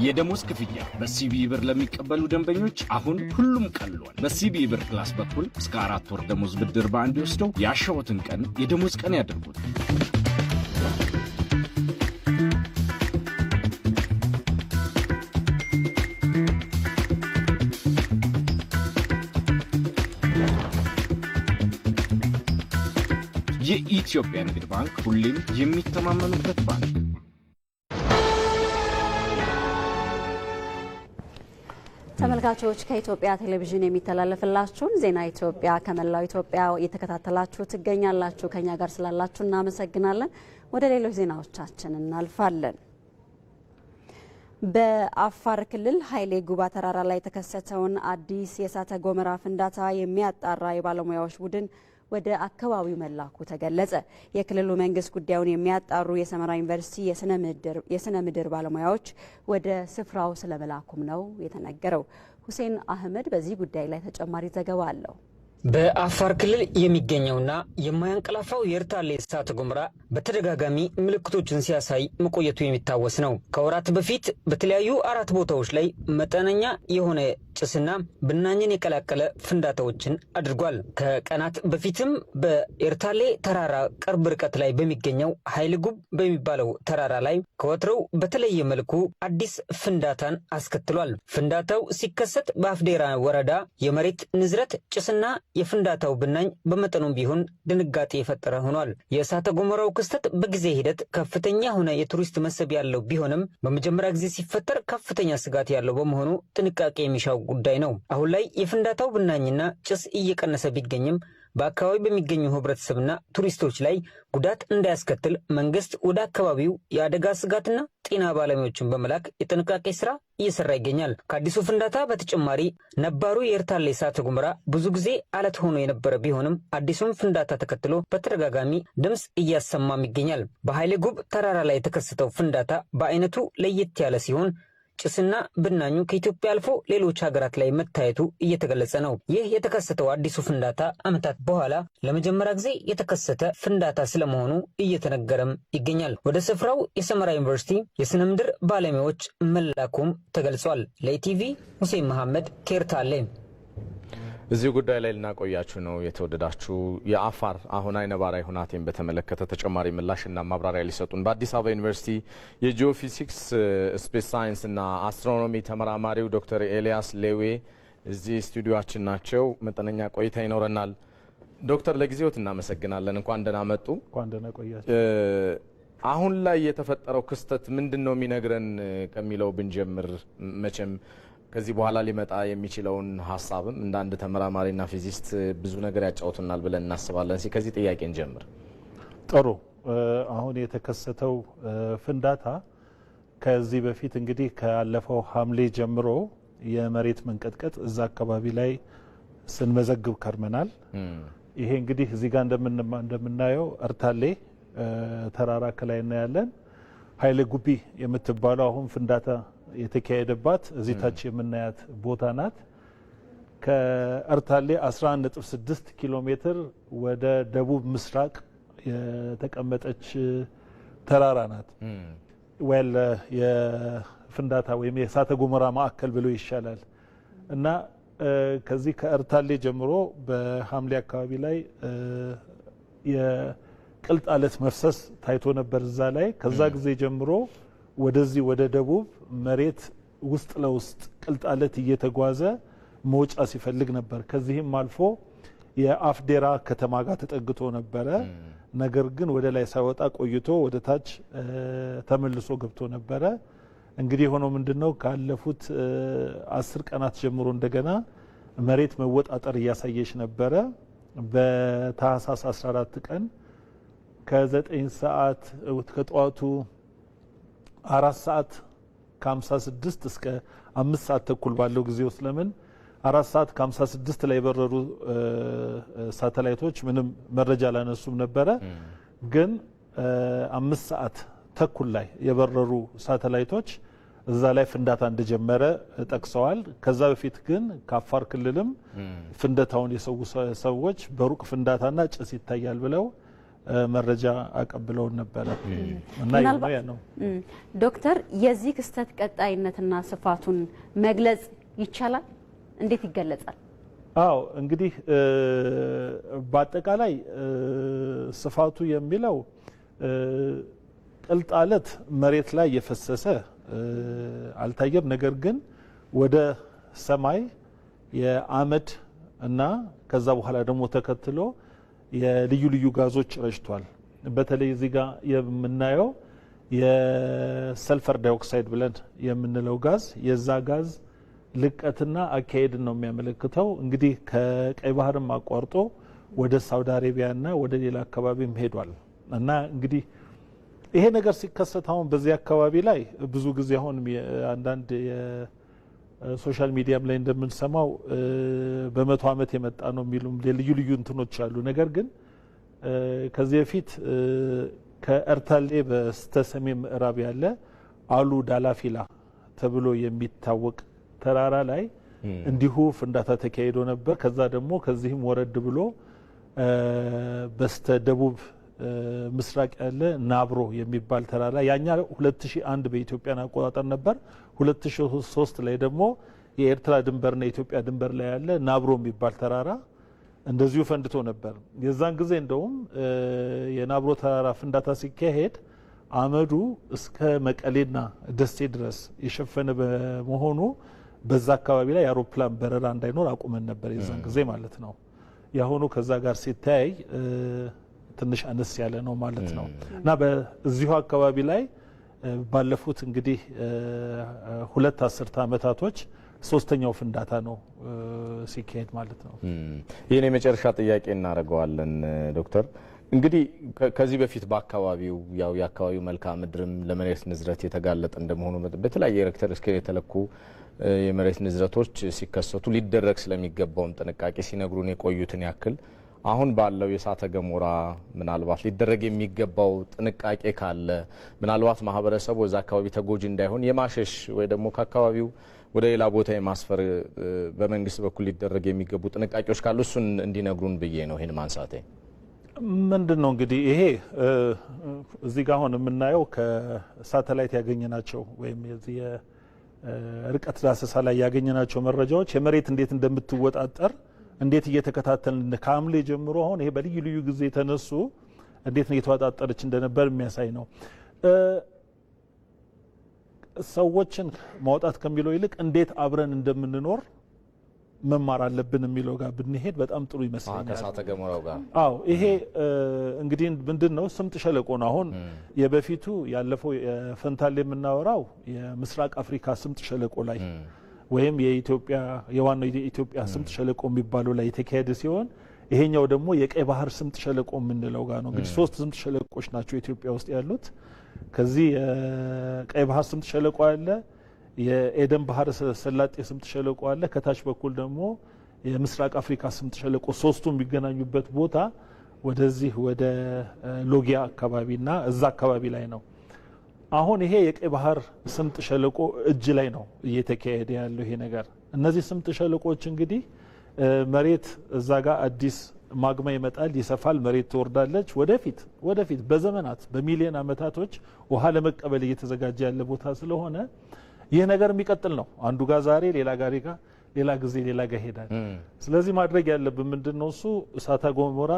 የደሞዝ ክፍያ በሲቢኢ ብር ለሚቀበሉ ደንበኞች አሁን ሁሉም ቀሏል። በሲቢኢ ብር ፕላስ በኩል እስከ 4 ወር ደሞዝ ብድር በአንድ ወስደው ያሻዎትን ቀን የደሞዝ ቀን ያድርጉት። የኢትዮጵያ ንግድ ባንክ ሁሌም የሚተማመኑበት ባንክ። ተመልካቾች ከኢትዮጵያ ቴሌቪዥን የሚተላለፍላችሁን ዜና ኢትዮጵያ ከመላው ኢትዮጵያ እየተከታተላችሁ ትገኛላችሁ። ከኛ ጋር ስላላችሁ እናመሰግናለን። ወደ ሌሎች ዜናዎቻችን እናልፋለን። በአፋር ክልል ኃይሌ ጉባ ተራራ ላይ የተከሰተውን አዲስ የእሳተ ገሞራ ፍንዳታ የሚያጣራ የባለሙያዎች ቡድን ወደ አካባቢው መላኩ ተገለጸ። የክልሉ መንግስት ጉዳዩን የሚያጣሩ የሰመራ ዩኒቨርሲቲ የስነ ምድር ባለሙያዎች ወደ ስፍራው ስለመላኩም ነው የተነገረው። ሁሴን አህመድ በዚህ ጉዳይ ላይ ተጨማሪ ዘገባ አለው። በአፋር ክልል የሚገኘውና የማያንቀላፋው የኤርታሌ እሳተ ገሞራ በተደጋጋሚ ምልክቶችን ሲያሳይ መቆየቱ የሚታወስ ነው። ከወራት በፊት በተለያዩ 4 ቦታዎች ላይ መጠነኛ የሆነ ጭስና ብናኝን የቀላቀለ ፍንዳታዎችን አድርጓል። ከቀናት በፊትም በኤርታሌ ተራራ ቅርብ ርቀት ላይ በሚገኘው ኃይል ጉብ በሚባለው ተራራ ላይ ከወትሮው በተለየ መልኩ አዲስ ፍንዳታን አስከትሏል። ፍንዳታው ሲከሰት በአፍዴራ ወረዳ የመሬት ንዝረት ጭስና የፍንዳታው ብናኝ በመጠኑም ቢሆን ድንጋጤ የፈጠረ ሆኗል። የእሳተ ገሞራው ክስተት በጊዜ ሂደት ከፍተኛ የሆነ የቱሪስት መስህብ ያለው ቢሆንም በመጀመሪያ ጊዜ ሲፈጠር ከፍተኛ ስጋት ያለው በመሆኑ ጥንቃቄ የሚሻው ጉዳይ ነው። አሁን ላይ የፍንዳታው ብናኝና ጭስ እየቀነሰ ቢገኝም በአካባቢ በሚገኙ ህብረተሰብና ቱሪስቶች ላይ ጉዳት እንዳያስከትል መንግስት ወደ አካባቢው የአደጋ ስጋትና ጤና ባለሙያዎችን በመላክ የጥንቃቄ ስራ እየሰራ ይገኛል። ከአዲሱ ፍንዳታ በተጨማሪ ነባሩ የኤርታሌ እሳተ ገሞራ ብዙ ጊዜ አለት ሆኖ የነበረ ቢሆንም አዲሱን ፍንዳታ ተከትሎ በተደጋጋሚ ድምፅ እያሰማም ይገኛል። በኃይሌ ጉብ ተራራ ላይ የተከሰተው ፍንዳታ በአይነቱ ለየት ያለ ሲሆን ጭስና ብናኙ ከኢትዮጵያ አልፎ ሌሎች ሀገራት ላይ መታየቱ እየተገለጸ ነው። ይህ የተከሰተው አዲሱ ፍንዳታ ዓመታት በኋላ ለመጀመሪያ ጊዜ የተከሰተ ፍንዳታ ስለመሆኑ እየተነገረም ይገኛል። ወደ ስፍራው የሰመራ ዩኒቨርሲቲ የስነ ምድር ባለሙያዎች መላኩም ተገልጿል። ለኢቲቪ ሁሴን መሐመድ ከኤርታሌ። እዚህ ጉዳይ ላይ ልናቆያችሁ ነው። የተወደዳችሁ የአፋር አሁናዊ ነባራዊ ሁናቴን በተመለከተ ተጨማሪ ምላሽና ማብራሪያ ሊሰጡን በአዲስ አበባ ዩኒቨርሲቲ የጂኦፊዚክስ ስፔስ ሳይንስ እና አስትሮኖሚ ተመራማሪው ዶክተር ኤልያስ ሌዌ እዚህ ስቱዲዮአችን ናቸው። መጠነኛ ቆይታ ይኖረናል። ዶክተር ለጊዜዎት እናመሰግናለን። እንኳን ደህና መጡ። እንኳን ደህና ቆያችሁ። አሁን ላይ የተፈጠረው ክስተት ምንድነው የሚነግረን ከሚለው ብንጀምር መቼም ከዚህ በኋላ ሊመጣ የሚችለውን ሀሳብም እንደ አንድ ተመራማሪና ፊዚስት ብዙ ነገር ያጫውቱናል ብለን እናስባለን። ከዚህ ጥያቄ እንጀምር። ጥሩ። አሁን የተከሰተው ፍንዳታ ከዚህ በፊት እንግዲህ ካለፈው ሐምሌ ጀምሮ የመሬት መንቀጥቀጥ እዛ አካባቢ ላይ ስንመዘግብ ከርመናል። ይሄ እንግዲህ እዚህ ጋር እንደምናየው ኤርታሌ ተራራ ከላይ እናያለን። ኃይሌ ጉቢ የምትባለው አሁን ፍንዳታ የተካሄደባት እዚህ ታች የምናያት ቦታ ናት። ከኤርታሌ 11.6 ኪሎ ሜትር ወደ ደቡብ ምስራቅ የተቀመጠች ተራራ ናት። ወል የፍንዳታ ወይም የእሳተ ገሞራ ማዕከል ብሎ ይሻላል እና ከዚህ ከኤርታሌ ጀምሮ በሐምሌ አካባቢ ላይ የቅልጥ አለት መፍሰስ ታይቶ ነበር እዛ ላይ። ከዛ ጊዜ ጀምሮ ወደዚህ ወደ ደቡብ መሬት ውስጥ ለውስጥ ቅልጥ አለት እየተጓዘ መውጫ ሲፈልግ ነበር። ከዚህም አልፎ የአፍዴራ ከተማ ጋር ተጠግቶ ነበረ። ነገር ግን ወደ ላይ ሳይወጣ ቆይቶ ወደ ታች ተመልሶ ገብቶ ነበረ። እንግዲህ ሆኖ ምንድነው ካለፉት 10 ቀናት ጀምሮ እንደገና መሬት መወጣጠር እያሳየች ነበረ። በታህሳስ 14 ቀን ከ9 ሰዓት ከጠዋቱ 4 ሰዓት ከ56 እስከ 5 ሰዓት ተኩል ባለው ጊዜ ውስጥ ለምን 4 ሰዓት ከ56 ላይ የበረሩ ሳተላይቶች ምንም መረጃ አላነሱም ነበረ። ግን 5 ሰዓት ተኩል ላይ የበረሩ ሳተላይቶች እዛ ላይ ፍንዳታ እንደጀመረ ጠቅሰዋል። ከዛ በፊት ግን ከአፋር ክልልም ፍንዳታውን የሰው ሰዎች በሩቅ ፍንዳታና ጭስ ይታያል ብለው መረጃ አቀብለውን ነበረ እና ያ ነው። ዶክተር የዚህ ክስተት ቀጣይነትና ስፋቱን መግለጽ ይቻላል? እንዴት ይገለጻል? አዎ እንግዲህ በአጠቃላይ ስፋቱ የሚለው ቅልጣለት መሬት ላይ የፈሰሰ አልታየም። ነገር ግን ወደ ሰማይ የአመድ እና ከዛ በኋላ ደግሞ ተከትሎ የልዩ ልዩ ጋዞች ረጭቷል። በተለይ እዚህ ጋር የምናየው የሰልፈር ዳይኦክሳይድ ብለን የምንለው ጋዝ የዛ ጋዝ ልቀትና አካሄድን ነው የሚያመለክተው። እንግዲህ ከቀይ ባህርም አቋርጦ ወደ ሳውዲ አረቢያና ወደ ሌላ አካባቢም ሄዷል እና እንግዲህ ይሄ ነገር ሲከሰት አሁን በዚህ አካባቢ ላይ ብዙ ጊዜ አሁን አንዳንድ የሶሻል ሚዲያም ላይ እንደምንሰማው በመቶ ዓመት የመጣ ነው የሚሉም ልዩ ልዩ እንትኖች አሉ። ነገር ግን ከዚህ በፊት ከኤርታሌ በስተሰሜን ምዕራብ ያለ አሉ ዳላፊላ ተብሎ የሚታወቅ ተራራ ላይ እንዲሁ ፍንዳታ ተካሂዶ ነበር። ከዛ ደግሞ ከዚህም ወረድ ብሎ በስተ ደቡብ ምስራቅ ያለ ናብሮ የሚባል ተራራ ያኛ 2001 በኢትዮጵያን አቆጣጠር ነበር። 2003 ላይ ደግሞ የኤርትራ ድንበርና የኢትዮጵያ ድንበር ላይ ያለ ናብሮ የሚባል ተራራ እንደዚሁ ፈንድቶ ነበር። የዛን ጊዜ እንደውም የናብሮ ተራራ ፍንዳታ ሲካሄድ አመዱ እስከ መቀሌና ደሴ ድረስ የሸፈነ በመሆኑ በዛ አካባቢ ላይ የአውሮፕላን በረራ እንዳይኖር አቁመን ነበር የዛን ጊዜ ማለት ነው። ያሁኑ ከዛ ጋር ሲታይ ትንሽ አነስ ያለ ነው ማለት ነው እና በዚሁ አካባቢ ላይ ባለፉት እንግዲህ 2 አስርተ ዓመታቶች ሶስተኛው ፍንዳታ ነው ሲካሄድ ማለት ነው። ይሄን የመጨረሻ ጥያቄ እናደርገዋለን ዶክተር። እንግዲህ ከዚህ በፊት በአካባቢው ያው የአካባቢው መልክዓ ምድርም ለመሬት ንዝረት የተጋለጠ እንደመሆኑ በተለያየ ሬክተር ስኬል የተለኩ የመሬት ንዝረቶች ሲከሰቱ ሊደረግ ስለሚገባውም ጥንቃቄ ሲነግሩን የቆዩትን ያክል አሁን ባለው የእሳተ ገሞራ ምናልባት ሊደረግ የሚገባው ጥንቃቄ ካለ ምናልባት ማህበረሰቡ እዛ አካባቢ ተጎጂ እንዳይሆን የማሸሽ ወይ ደግሞ ከአካባቢው ወደ ሌላ ቦታ የማስፈር በመንግስት በኩል ሊደረግ የሚገቡ ጥንቃቄዎች ካሉ እሱን እንዲነግሩን ብዬ ነው ይሄን ማንሳቴ። ምንድን ነው እንግዲህ ይሄ እዚህ ጋር አሁን የምናየው ከሳተላይት ያገኘናቸው ወይም የዚህ ርቀት ዳሰሳ ላይ ያገኘናቸው መረጃዎች የመሬት እንዴት እንደምትወጣጠር እንዴት እየተከታተልን ከሐምሌ ጀምሮ አሁን ይሄ በልዩ ልዩ ጊዜ የተነሱ እንዴት ነው የተወጣጠረች እንደነበር የሚያሳይ ነው። ሰዎችን ማውጣት ከሚለው ይልቅ እንዴት አብረን እንደምንኖር መማር አለብን የሚለው ጋር ብንሄድ በጣም ጥሩ ይመስለኛል። ከእሳተ ገሞራው ጋር አዎ ይሄ እንግዲህ ምንድነው ስምጥ ሸለቆ ነው። አሁን የበፊቱ ያለፈው ፈንታሌ የምናወራው የምስራቅ አፍሪካ ስምጥ ሸለቆ ላይ ወይም የኢትዮጵያ የዋናው የኢትዮጵያ ስምጥ ሸለቆ የሚባለው ላይ የተካሄደ ሲሆን ይሄኛው ደግሞ የቀይ ባህር ስምጥ ሸለቆ የምንለው ጋር ነው። እንግዲህ 3 ስምጥ ሸለቆች ናቸው ኢትዮጵያ ውስጥ ያሉት። ከዚህ የቀይ ባህር ስምጥ ሸለቆ አለ፣ የኤደን ባህር ሰላጤ ስምጥ ሸለቆ አለ፣ ከታች በኩል ደግሞ የምስራቅ አፍሪካ ስምጥ ሸለቆ ሶስቱ የሚገናኙበት ቦታ ወደዚህ ወደ ሎጊያ አካባቢና እዛ አካባቢ ላይ ነው። አሁን ይሄ የቀይ ባህር ስምጥ ሸለቆ እጅ ላይ ነው እየተካሄደ ያለው ይሄ ነገር። እነዚህ ስምጥ ሸለቆች እንግዲህ መሬት እዛ ጋር አዲስ ማግማ ይመጣል፣ ይሰፋል፣ መሬት ትወርዳለች። ወደፊት በዘመናት በሚሊዮን ዓመታቶች ውሃ ለመቀበል እየተዘጋጀ ያለ ቦታ ስለሆነ ይህ ነገር የሚቀጥል ነው። አንዱ ጋር ዛሬ ሌላ ሌላ ጊዜ ሌላ ጋር ይሄዳል። ስለዚህ ማድረግ ያለብን ምንድነው እሱ እሳተ ገሞራ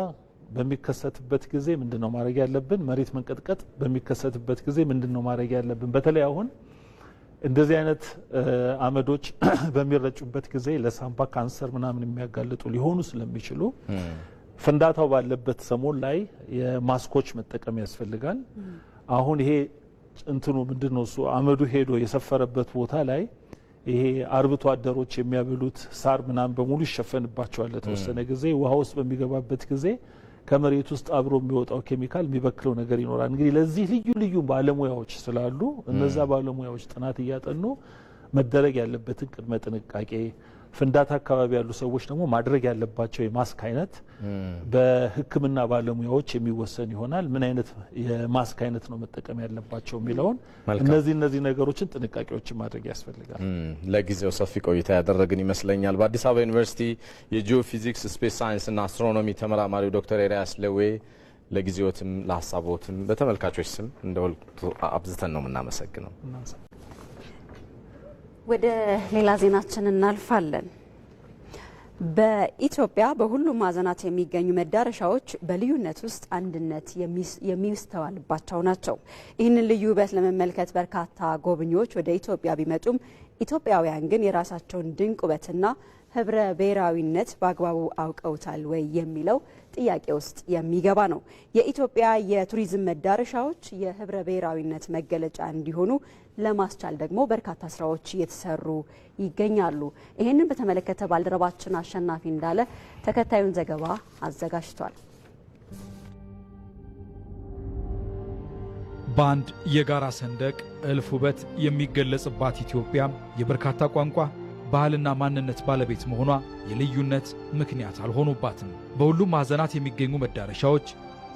በሚከሰትበት ጊዜ ምንድነው ማድረግ ያለብን? መሬት መንቀጥቀጥ በሚከሰትበት ጊዜ ምንድነው ማድረግ ያለብን? በተለይ አሁን እንደዚህ አይነት አመዶች በሚረጩበት ጊዜ ለሳምባ ካንሰር ምናምን የሚያጋልጡ ሊሆኑ ስለሚችሉ ፍንዳታው ባለበት ሰሞን ላይ የማስኮች መጠቀም ያስፈልጋል። አሁን ይሄ እንትኑ ምንድነው እሱ አመዱ ሄዶ የሰፈረበት ቦታ ላይ ይሄ አርብቶ አደሮች የሚያበሉት ሳር ምናምን በሙሉ ይሸፈንባቸዋል ለተወሰነ ጊዜ። ውሃ ውስጥ በሚገባበት ጊዜ ከመሬት ውስጥ አብሮ የሚወጣው ኬሚካል የሚበክለው ነገር ይኖራል። እንግዲህ ለዚህ ልዩ ልዩ ባለሙያዎች ስላሉ እነዛ ባለሙያዎች ጥናት እያጠኑ መደረግ ያለበትን ቅድመ ጥንቃቄ፣ ፍንዳታ አካባቢ ያሉ ሰዎች ደግሞ ማድረግ ያለባቸው የማስክ አይነት በሕክምና ባለሙያዎች የሚወሰን ይሆናል። ምን አይነት የማስክ አይነት ነው መጠቀም ያለባቸው የሚለውን እነዚህ ነገሮችን ጥንቃቄዎችን ማድረግ ያስፈልጋል። ለጊዜው ሰፊ ቆይታ ያደረግን ይመስለኛል። በአዲስ አበባ ዩኒቨርሲቲ የጂኦፊዚክስ ስፔስ ሳይንስ እና አስትሮኖሚ ተመራማሪው ዶክተር ኤርያስ ለዌ ለጊዜዎትም ለሀሳቦትም በተመልካቾች ስም እንደወልቱ አብዝተን ነው የምናመሰግነው። ወደ ሌላ ዜናችን እናልፋለን። በኢትዮጵያ በሁሉም ማዕዘናት የሚገኙ መዳረሻዎች በልዩነት ውስጥ አንድነት የሚስተዋልባቸው ናቸው። ይህንን ልዩ ውበት ለመመልከት በርካታ ጎብኚዎች ወደ ኢትዮጵያ ቢመጡም ኢትዮጵያውያን ግን የራሳቸውን ድንቅ ውበትና ህብረ ብሔራዊነት በአግባቡ አውቀውታል ወይ የሚለው ጥያቄ ውስጥ የሚገባ ነው። የኢትዮጵያ የቱሪዝም መዳረሻዎች የህብረ ብሔራዊነት መገለጫ እንዲሆኑ ለማስቻል ደግሞ በርካታ ስራዎች እየተሰሩ ይገኛሉ። ይህንን በተመለከተ ባልደረባችን አሸናፊ እንዳለ ተከታዩን ዘገባ አዘጋጅቷል። በአንድ የጋራ ሰንደቅ እልፍ ውበት የሚገለጽባት ኢትዮጵያ የበርካታ ቋንቋ ባህልና ማንነት ባለቤት መሆኗ የልዩነት ምክንያት አልሆኑባትም። በሁሉም ማዕዘናት የሚገኙ መዳረሻዎች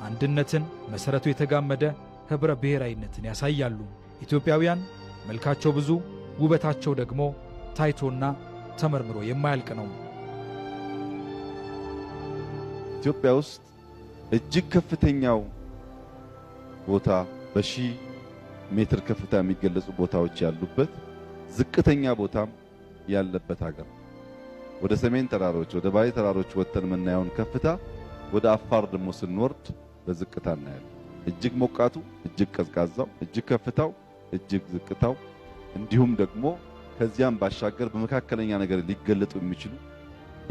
አንድነትን መሰረቱ የተጋመደ ህብረ ብሔራዊነትን ያሳያሉ። ኢትዮጵያውያን መልካቸው ብዙ፣ ውበታቸው ደግሞ ታይቶና ተመርምሮ የማያልቅ ነው። ኢትዮጵያ ውስጥ እጅግ ከፍተኛው ቦታ በሺህ ሜትር ከፍታ የሚገለጹ ቦታዎች ያሉበት ዝቅተኛ ቦታም ያለበት ሀገር። ወደ ሰሜን ተራሮች ወደ ባሌ ተራሮች ወጥተን የምናየውን ከፍታ ወደ አፋር ደግሞ ስንወርድ በዝቅታ እናያለን። እጅግ ሞቃቱ፣ እጅግ ቀዝቃዛው፣ እጅግ ከፍታው፣ እጅግ ዝቅታው እንዲሁም ደግሞ ከዚያም ባሻገር በመካከለኛ ነገር ሊገለጡ የሚችሉ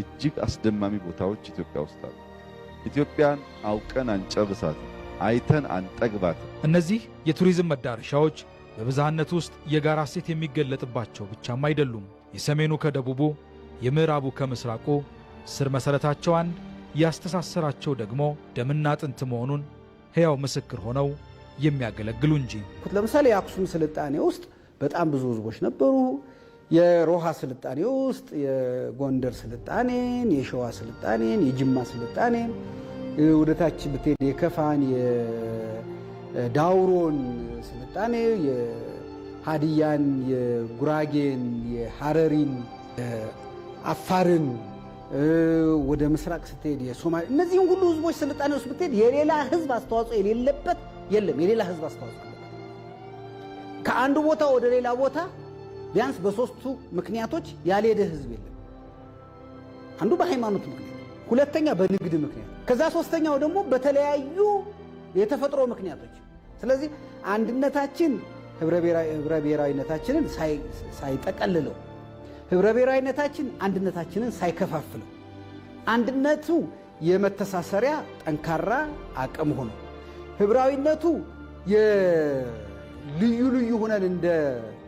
እጅግ አስደማሚ ቦታዎች ኢትዮጵያ ውስጥ አሉ። ኢትዮጵያን አውቀን አንጨርሳት፣ አይተን አንጠግባት። እነዚህ የቱሪዝም መዳረሻዎች በብዝሃነት ውስጥ የጋራ እሴት የሚገለጥባቸው ብቻም አይደሉም። የሰሜኑ ከደቡቡ፣ የምዕራቡ ከምስራቁ ስር መሰረታቸው አንድ፣ ያስተሳሰራቸው ደግሞ ደምና አጥንት መሆኑን ሕያው ምስክር ሆነው የሚያገለግሉ እንጂ። ለምሳሌ የአክሱም ስልጣኔ ውስጥ በጣም ብዙ ህዝቦች ነበሩ። የሮሃ ስልጣኔ ውስጥ የጎንደር ስልጣኔን፣ የሸዋ ስልጣኔን፣ የጅማ ስልጣኔን፣ ወደታች ብትሄድ የከፋን፣ የዳውሮን ስልጣኔ፣ የሃዲያን፣ የጉራጌን፣ የሐረሪን፣ አፋርን፣ ወደ ምስራቅ ስትሄድ የሶማሌ፣ እነዚህን ሁሉ ህዝቦች ስልጣኔ ውስጥ ብትሄድ የሌላ ህዝብ አስተዋጽኦ የሌለበት የለም። የሌላ ህዝብ አስተዋጽኦ ከአንዱ ቦታ ወደ ሌላ ቦታ ቢያንስ በሶስቱ ምክንያቶች ያልሄደ ህዝብ የለም። አንዱ በሃይማኖት ምክንያት፣ ሁለተኛ በንግድ ምክንያት፣ ከዛ ሶስተኛው ደግሞ በተለያዩ የተፈጥሮ ምክንያቶች። ስለዚህ አንድነታችን ህብረ ብሔራዊነታችንን ሳይጠቀልለው፣ ህብረ ብሔራዊነታችን አንድነታችንን ሳይከፋፍለው፣ አንድነቱ የመተሳሰሪያ ጠንካራ አቅም ሆኖ ህብራዊነቱ ልዩ ልዩ ሆነን እንደ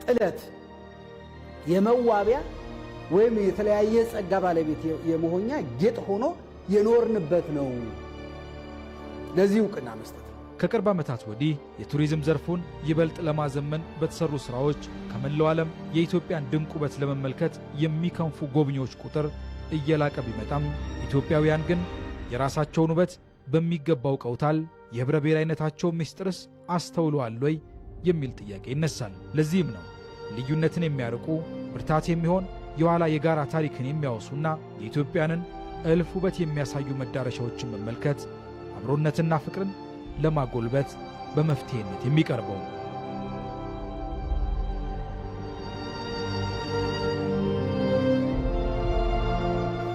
ጥለት የመዋቢያ ወይም የተለያየ ጸጋ ባለቤት የመሆኛ ጌጥ ሆኖ የኖርንበት ነው። ለዚህ እውቅና መስጠት። ከቅርብ ዓመታት ወዲህ የቱሪዝም ዘርፉን ይበልጥ ለማዘመን በተሰሩ ስራዎች ከመላው ዓለም የኢትዮጵያን ድንቅ ውበት ለመመልከት የሚከንፉ ጎብኚዎች ቁጥር እየላቀ ቢመጣም ኢትዮጵያውያን ግን የራሳቸውን ውበት በሚገባ አውቀውታል? የህብረ ብሔራዊነታቸው ምስጢርስ አስተውለዋል ወይ የሚል ጥያቄ ይነሳል። ለዚህም ነው ልዩነትን የሚያርቁ ብርታት የሚሆን የኋላ የጋራ ታሪክን የሚያወሱና የኢትዮጵያንን እልፍ ውበት የሚያሳዩ መዳረሻዎችን መመልከት አብሮነትና ፍቅርን ለማጎልበት በመፍትሄነት የሚቀርበው።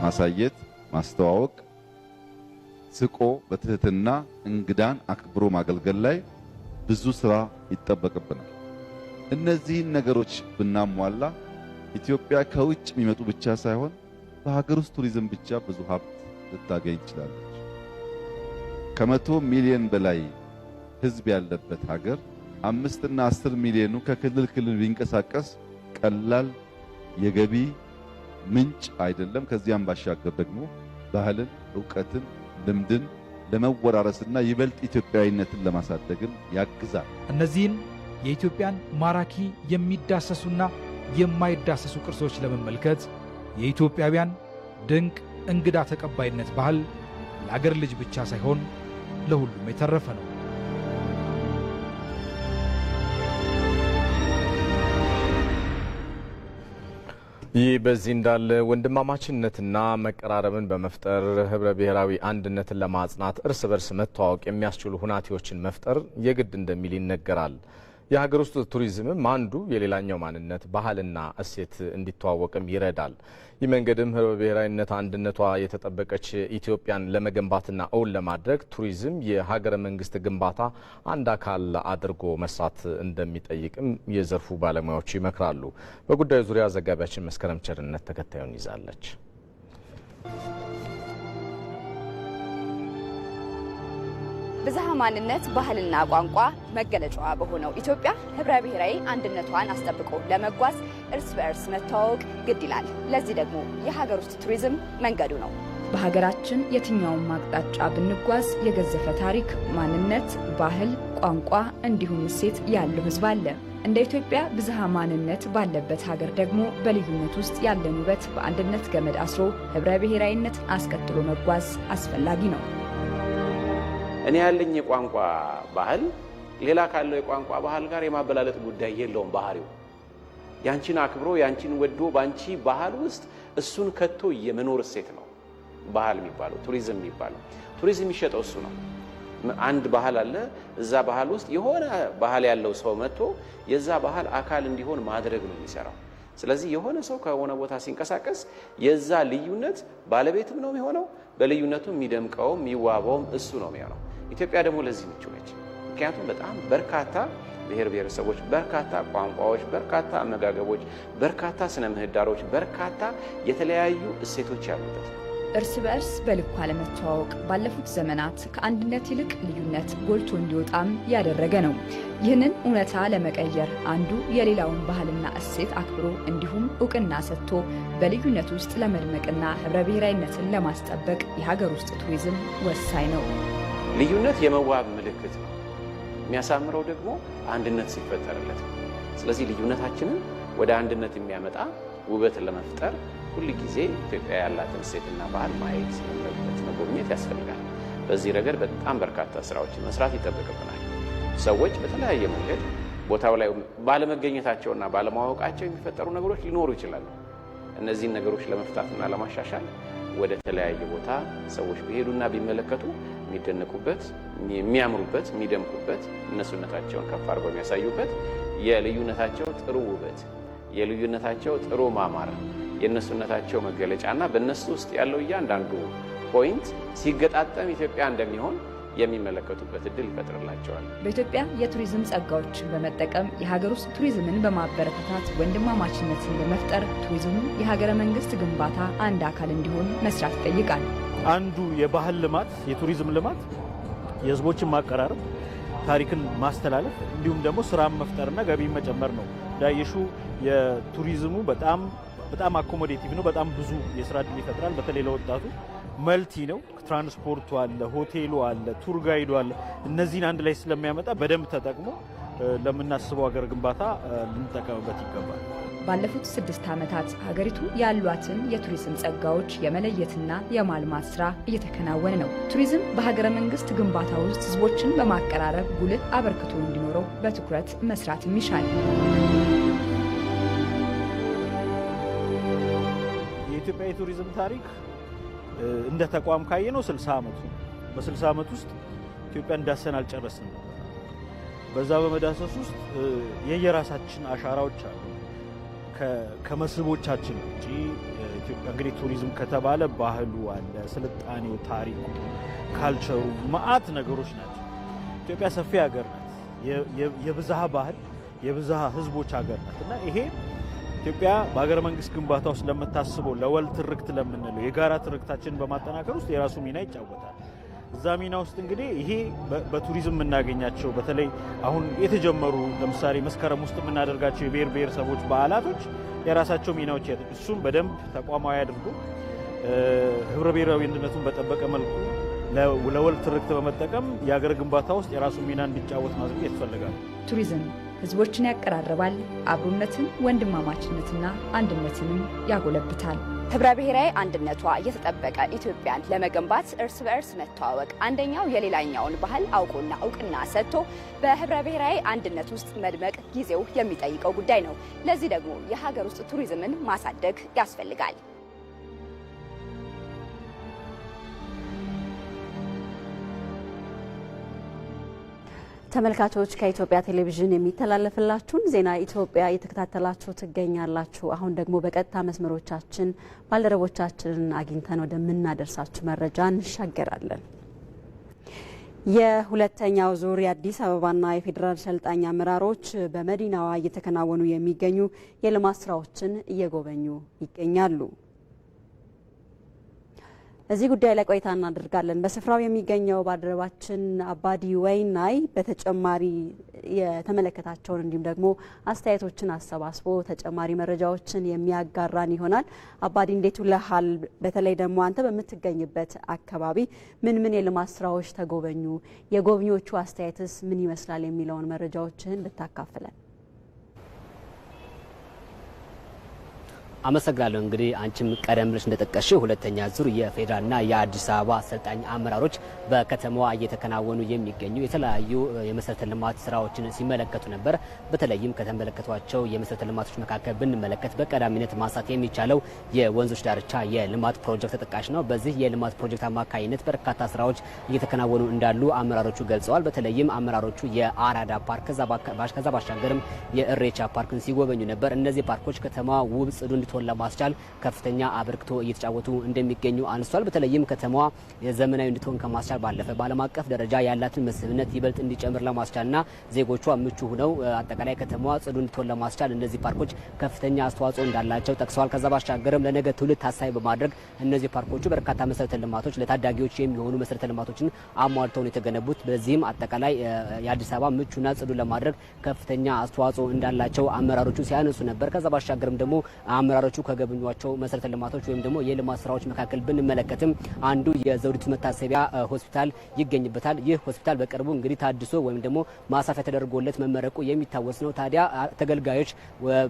ማሳየት፣ ማስተዋወቅ፣ ስቆ በትህትና እንግዳን አክብሮ ማገልገል ላይ ብዙ ስራ ይጠበቅብናል። እነዚህን ነገሮች ብናሟላ ኢትዮጵያ ከውጭ የሚመጡ ብቻ ሳይሆን በሀገር ውስጥ ቱሪዝም ብቻ ብዙ ሀብት ልታገኝ ትችላለች። ከ100 ሚሊዮን በላይ ህዝብ ያለበት ሀገር 5 እና 10 ሚሊዮኑ ከክልል ክልል ቢንቀሳቀስ ቀላል የገቢ ምንጭ አይደለም። ከዚያም ባሻገር ደግሞ ባህልን፣ ዕውቀትን፣ ልምድን ለመወራረስና ይበልጥ ኢትዮጵያዊነትን ለማሳደግም ያግዛል። እነዚህን የኢትዮጵያን ማራኪ የሚዳሰሱና የማይዳሰሱ ቅርሶች ለመመልከት የኢትዮጵያውያን ድንቅ እንግዳ ተቀባይነት ባህል ለአገር ልጅ ብቻ ሳይሆን ለሁሉም የተረፈ ነው። ይህ በዚህ እንዳለ ወንድማማችነትና መቀራረብን በመፍጠር ህብረ ብሔራዊ አንድነትን ለማጽናት እርስ በርስ መተዋወቅ የሚያስችሉ ሁናቴዎችን መፍጠር የግድ እንደሚል ይነገራል። የሀገር ውስጥ ቱሪዝምም አንዱ የሌላኛው ማንነት ባህልና እሴት እንዲተዋወቅም ይረዳል። ይህ መንገድም ህብረ ብሔራዊነት አንድነቷ የተጠበቀች ኢትዮጵያን ለመገንባትና እውን ለማድረግ ቱሪዝም የሀገረ መንግስት ግንባታ አንድ አካል አድርጎ መስራት እንደሚጠይቅም የዘርፉ ባለሙያዎች ይመክራሉ። በጉዳዩ ዙሪያ ዘጋቢያችን መስከረም ቸርነት ተከታዩን ይዛለች። ብዝሃ ማንነት ባህልና ቋንቋ መገለጫዋ በሆነው ኢትዮጵያ ህብረ ብሔራዊ አንድነቷን አስጠብቆ ለመጓዝ እርስ በእርስ መተዋወቅ ግድ ይላል። ለዚህ ደግሞ የሀገር ውስጥ ቱሪዝም መንገዱ ነው። በሀገራችን የትኛውም አቅጣጫ ብንጓዝ የገዘፈ ታሪክ፣ ማንነት፣ ባህል፣ ቋንቋ እንዲሁም እሴት ያለው ህዝብ አለ። እንደ ኢትዮጵያ ብዝሃ ማንነት ባለበት ሀገር ደግሞ በልዩነት ውስጥ ያለን ውበት በአንድነት ገመድ አስሮ ህብረ ብሔራዊነት አስቀጥሎ መጓዝ አስፈላጊ ነው። እኔ ያለኝ የቋንቋ ባህል ሌላ ካለው የቋንቋ ባህል ጋር የማበላለጥ ጉዳይ የለውም። ባህሪው ያንቺን አክብሮ ያንቺን ወዶ ባንቺ ባህል ውስጥ እሱን ከቶ የመኖር እሴት ነው ባህል የሚባለው፣ ቱሪዝም የሚባለው። ቱሪዝም የሚሸጠው እሱ ነው። አንድ ባህል አለ፣ እዛ ባህል ውስጥ የሆነ ባህል ያለው ሰው መጥቶ የዛ ባህል አካል እንዲሆን ማድረግ ነው የሚሰራው። ስለዚህ የሆነ ሰው ከሆነ ቦታ ሲንቀሳቀስ የዛ ልዩነት ባለቤትም ነው የሚሆነው፣ በልዩነቱ የሚደምቀውም የሚዋበውም እሱ ነው የሚሆነው። ኢትዮጵያ ደግሞ ለዚህ ምቹ ነች። ምክንያቱም በጣም በርካታ ብሔር ብሔረሰቦች፣ በርካታ ቋንቋዎች፣ በርካታ አመጋገቦች፣ በርካታ ስነ ምህዳሮች፣ በርካታ የተለያዩ እሴቶች ያሉበት። እርስ በእርስ በልኩ አለመተዋወቅ ባለፉት ዘመናት ከአንድነት ይልቅ ልዩነት ጎልቶ እንዲወጣም ያደረገ ነው። ይህንን እውነታ ለመቀየር አንዱ የሌላውን ባህልና እሴት አክብሮ እንዲሁም እውቅና ሰጥቶ በልዩነት ውስጥ ለመድመቅና ህብረ ብሔራዊነትን ለማስጠበቅ የሀገር ውስጥ ቱሪዝም ወሳኝ ነው። ልዩነት የመዋብ ምልክት ነው። የሚያሳምረው ደግሞ አንድነት ሲፈጠርለት። ስለዚህ ልዩነታችንን ወደ አንድነት የሚያመጣ ውበትን ለመፍጠር ሁል ጊዜ ኢትዮጵያ ያላትን እሴትና ባህል ማየት፣ መመልከት፣ መጎብኘት ያስፈልጋል። በዚህ ረገድ በጣም በርካታ ስራዎችን መስራት ይጠበቅብናል። ሰዎች በተለያየ መንገድ ቦታው ላይ ባለመገኘታቸውና ባለማወቃቸው የሚፈጠሩ ነገሮች ሊኖሩ ይችላሉ። እነዚህን ነገሮች ለመፍታትና ለማሻሻል ወደ ተለያየ ቦታ ሰዎች ቢሄዱና ቢመለከቱ የሚደነቁበት፣ የሚያምሩበት፣ የሚደምቁበት፣ እነሱነታቸውን ከፍ አድርገው የሚያሳዩበት የልዩነታቸው ጥሩ ውበት፣ የልዩነታቸው ጥሩ ማማር፣ የእነሱነታቸው መገለጫና በእነሱ ውስጥ ያለው እያንዳንዱ ፖይንት ሲገጣጠም ኢትዮጵያ እንደሚሆን የሚመለከቱበት እድል ይፈጥርላቸዋል። በኢትዮጵያ የቱሪዝም ጸጋዎችን በመጠቀም የሀገር ውስጥ ቱሪዝምን በማበረታታት ወንድማማችነትን በመፍጠር ቱሪዝሙ የሀገረ መንግስት ግንባታ አንድ አካል እንዲሆን መስራት ይጠይቃል። አንዱ የባህል ልማት፣ የቱሪዝም ልማት የህዝቦችን ማቀራረብ፣ ታሪክን ማስተላለፍ እንዲሁም ደግሞ ስራን መፍጠርና ገቢ መጨመር ነው። ዳየሹ የቱሪዝሙ በጣም አኮሞዴቲቭ ነው። በጣም ብዙ የስራ እድል ይፈጥራል። በተለይ ለወጣቱ መልቲ ነው። ትራንስፖርቱ አለ፣ ሆቴሉ አለ፣ ቱር ጋይዱ አለ። እነዚህን አንድ ላይ ስለሚያመጣ በደንብ ተጠቅሞ ለምናስበው ሀገር ግንባታ ልንጠቀምበት ይገባል። ባለፉት 6 ዓመታት ሀገሪቱ ያሏትን የቱሪዝም ጸጋዎች የመለየትና የማልማት ስራ እየተከናወነ ነው። ቱሪዝም በሀገረ መንግስት ግንባታ ውስጥ ህዝቦችን በማቀራረብ ጉልህ አበርክቶ እንዲኖረው በትኩረት መስራትም ይሻል። የኢትዮጵያ የቱሪዝም ታሪክ እንደ ተቋም ካየነው 60 ዓመቱ በ60 ዓመት ውስጥ ኢትዮጵያ እንዳሰን አልጨረስንም። በዛ በመዳሰስ ውስጥ የየራሳችን አሻራዎች አሉ። ከመስህቦቻችን ውጪ ኢትዮጵያ እንግዲህ ቱሪዝም ከተባለ ባህሉ አለ፣ ስልጣኔው፣ ታሪኩ፣ ካልቸሩ መዓት ነገሮች ናቸው። ኢትዮጵያ ሰፊ ሀገር ናት። የብዝሃ ባህል የብዝሃ ህዝቦች ሀገር ናት እና ይሄ ኢትዮጵያ በሀገረ መንግስት ግንባታ ውስጥ ለምታስበው ለወል ትርክት ለምንለው የጋራ ትርክታችንን በማጠናከር ውስጥ የራሱ ሚና ይጫወታል። እዛ ሚና ውስጥ እንግዲህ ይሄ በቱሪዝም የምናገኛቸው በተለይ አሁን የተጀመሩ ለምሳሌ መስከረም ውስጥ የምናደርጋቸው የብሔር ብሔረሰቦች በዓላቶች የራሳቸው ሚናዎች እሱም በደንብ ተቋማዊ አድርጎ ህብረ ብሔራዊ አንድነቱን በጠበቀ መልኩ ለወል ትርክት በመጠቀም የሀገር ግንባታ ውስጥ የራሱ ሚና እንዲጫወት ማድረግ ያስፈልጋል። ቱሪዝም ህዝቦችን ያቀራርባል፣ አብሮነትን፣ ወንድማማችነትና አንድነትንም ያጎለብታል። ህብረ ብሔራዊ አንድነቷ የተጠበቀ ኢትዮጵያን ለመገንባት እርስ በእርስ መተዋወቅ፣ አንደኛው የሌላኛውን ባህል አውቆና እውቅና ሰጥቶ በህብረ ብሔራዊ አንድነት ውስጥ መድመቅ ጊዜው የሚጠይቀው ጉዳይ ነው። ለዚህ ደግሞ የሀገር ውስጥ ቱሪዝምን ማሳደግ ያስፈልጋል። ተመልካቾች ከኢትዮጵያ ቴሌቪዥን የሚተላለፍላችሁን ዜና ኢትዮጵያ እየተከታተላችሁ ትገኛላችሁ። አሁን ደግሞ በቀጥታ መስመሮቻችን ባልደረቦቻችንን አግኝተን ወደምናደርሳችሁ መረጃ እንሻገራለን። የሁለተኛው ዙር የአዲስ አበባና የፌዴራል ሰልጣኝ አመራሮች በመዲናዋ እየተከናወኑ የሚገኙ የልማት ስራዎችን እየጎበኙ ይገኛሉ። እዚህ ጉዳይ ላይ ቆይታ እናደርጋለን። በስፍራው የሚገኘው ባልደረባችን አባዲ ወይናይ በተጨማሪ የተመለከታቸውን እንዲሁም ደግሞ አስተያየቶችን አሰባስቦ ተጨማሪ መረጃዎችን የሚያጋራን ይሆናል። አባዲ እንዴት ውለሃል? በተለይ ደግሞ አንተ በምትገኝበት አካባቢ ምን የልማት ስራዎች ተጎበኙ? የጎብኚዎቹ አስተያየትስ ምን ይመስላል? የሚለውን መረጃዎችን ብታካፍለን። አመሰግናለሁ። እንግዲህ አንቺም ቀደም ብለሽ እንደጠቀሽው ሁለተኛ ዙር የፌዴራልና የአዲስ አበባ አሰልጣኝ አመራሮች በከተማዋ እየተከናወኑ የሚገኙ የተለያዩ የመሰረተ ልማት ስራዎችን ሲመለከቱ ነበር። በተለይም ከተመለከቷቸው የመሰረተ ልማቶች መካከል ብንመለከት በቀዳሚነት ማንሳት የሚቻለው የወንዞች ዳርቻ የልማት ፕሮጀክት ተጠቃሽ ነው። በዚህ የልማት ፕሮጀክት አማካኝነት በርካታ ስራዎች እየተከናወኑ እንዳሉ አመራሮቹ ገልጸዋል። በተለይም አመራሮቹ የአራዳ ፓርክ ከዛ ባሻገርም የእሬቻ ፓርክን ሲጎበኙ ነበር። እነዚህ ፓርኮች ከተማዋ ውብ፣ ጽዱ እንድትሆን ለማስቻል ከፍተኛ አበርክቶ እየተጫወቱ እንደሚገኙ አንስቷል። በተለይም ከተማዋ የዘመናዊ እንድትሆን ከማስቻል ባለፈ በዓለም አቀፍ ደረጃ ያላትን መስህብነት ይበልጥ እንዲጨምር ለማስቻልና ዜጎቿ ምቹ ሆነው አጠቃላይ ከተማዋ ጽዱ እንድትሆን ለማስቻል እነዚህ ፓርኮች ከፍተኛ አስተዋጽኦ እንዳላቸው ጠቅሰዋል። ከዛ ባሻገርም ለነገ ትውልድ ታሳቢ በማድረግ እነዚህ ፓርኮቹ በርካታ መሰረተ ልማቶች ለታዳጊዎች የሚሆኑ መሰረተ ልማቶችን አሟልተው ነው የተገነቡት። በዚህም አጠቃላይ የአዲስ አበባ ምቹና ጽዱ ለማድረግ ከፍተኛ አስተዋጽኦ እንዳላቸው አመራሮቹ ሲያነሱ ነበር። ከዛ ባሻገርም ደግሞ አመራሮቹ ከገበኟቸው መሰረተ ልማቶች ወይም ደግሞ የልማት ስራዎች መካከል ብንመለከትም አንዱ የዘውዲቱ መታሰቢያ ሆስፒታል ይገኝበታል። ይህ ሆስፒታል በቅርቡ እንግዲህ ታድሶ ወይም ደግሞ ማሳፊያ ተደርጎለት መመረቁ የሚታወስ ነው። ታዲያ ተገልጋዮች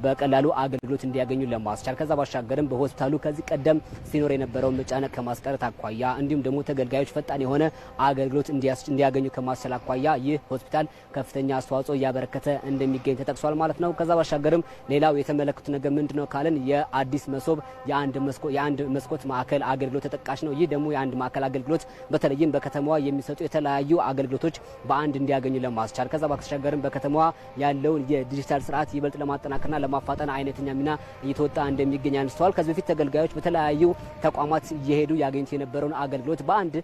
በቀላሉ አገልግሎት እንዲያገኙ ለማስቻል ከዛ ባሻገርም በሆስፒታሉ ከዚህ ቀደም ሲኖር የነበረውን መጫነቅ ከማስቀረት አኳያ እንዲሁም ደግሞ ተገልጋዮች ፈጣን የሆነ አገልግሎት እንዲያገኙ ከማስቻል አኳያ ይህ ሆስፒታል ከፍተኛ አስተዋጽኦ እያበረከተ እንደሚገኝ ተጠቅሷል ማለት ነው። ከዛ ባሻገርም ሌላው የተመለከቱት ነገር ምንድነው ካለን የአዲስ መሶብ የአንድ መስኮት ማዕከል አገልግሎት ተጠቃሽ ነው። ይህ ደግሞ የአንድ ማዕከል አገልግሎት በተለይም በከተማዋ የሚሰጡ የተለያዩ አገልግሎቶች በአንድ እንዲያገኙ ለማስቻል ከዛ ባሻገርም በከተማዋ ያለውን የዲጂታል ስርዓት ይበልጥ ለማጠናከርና ለማፋጠን አይነተኛ ሚና እየተወጣ እንደሚገኝ አንስተዋል። ከዚህ በፊት ተገልጋዮች በተለያዩ ተቋማት እየሄዱ ያገኙት የነበረውን አገልግሎት በአንድ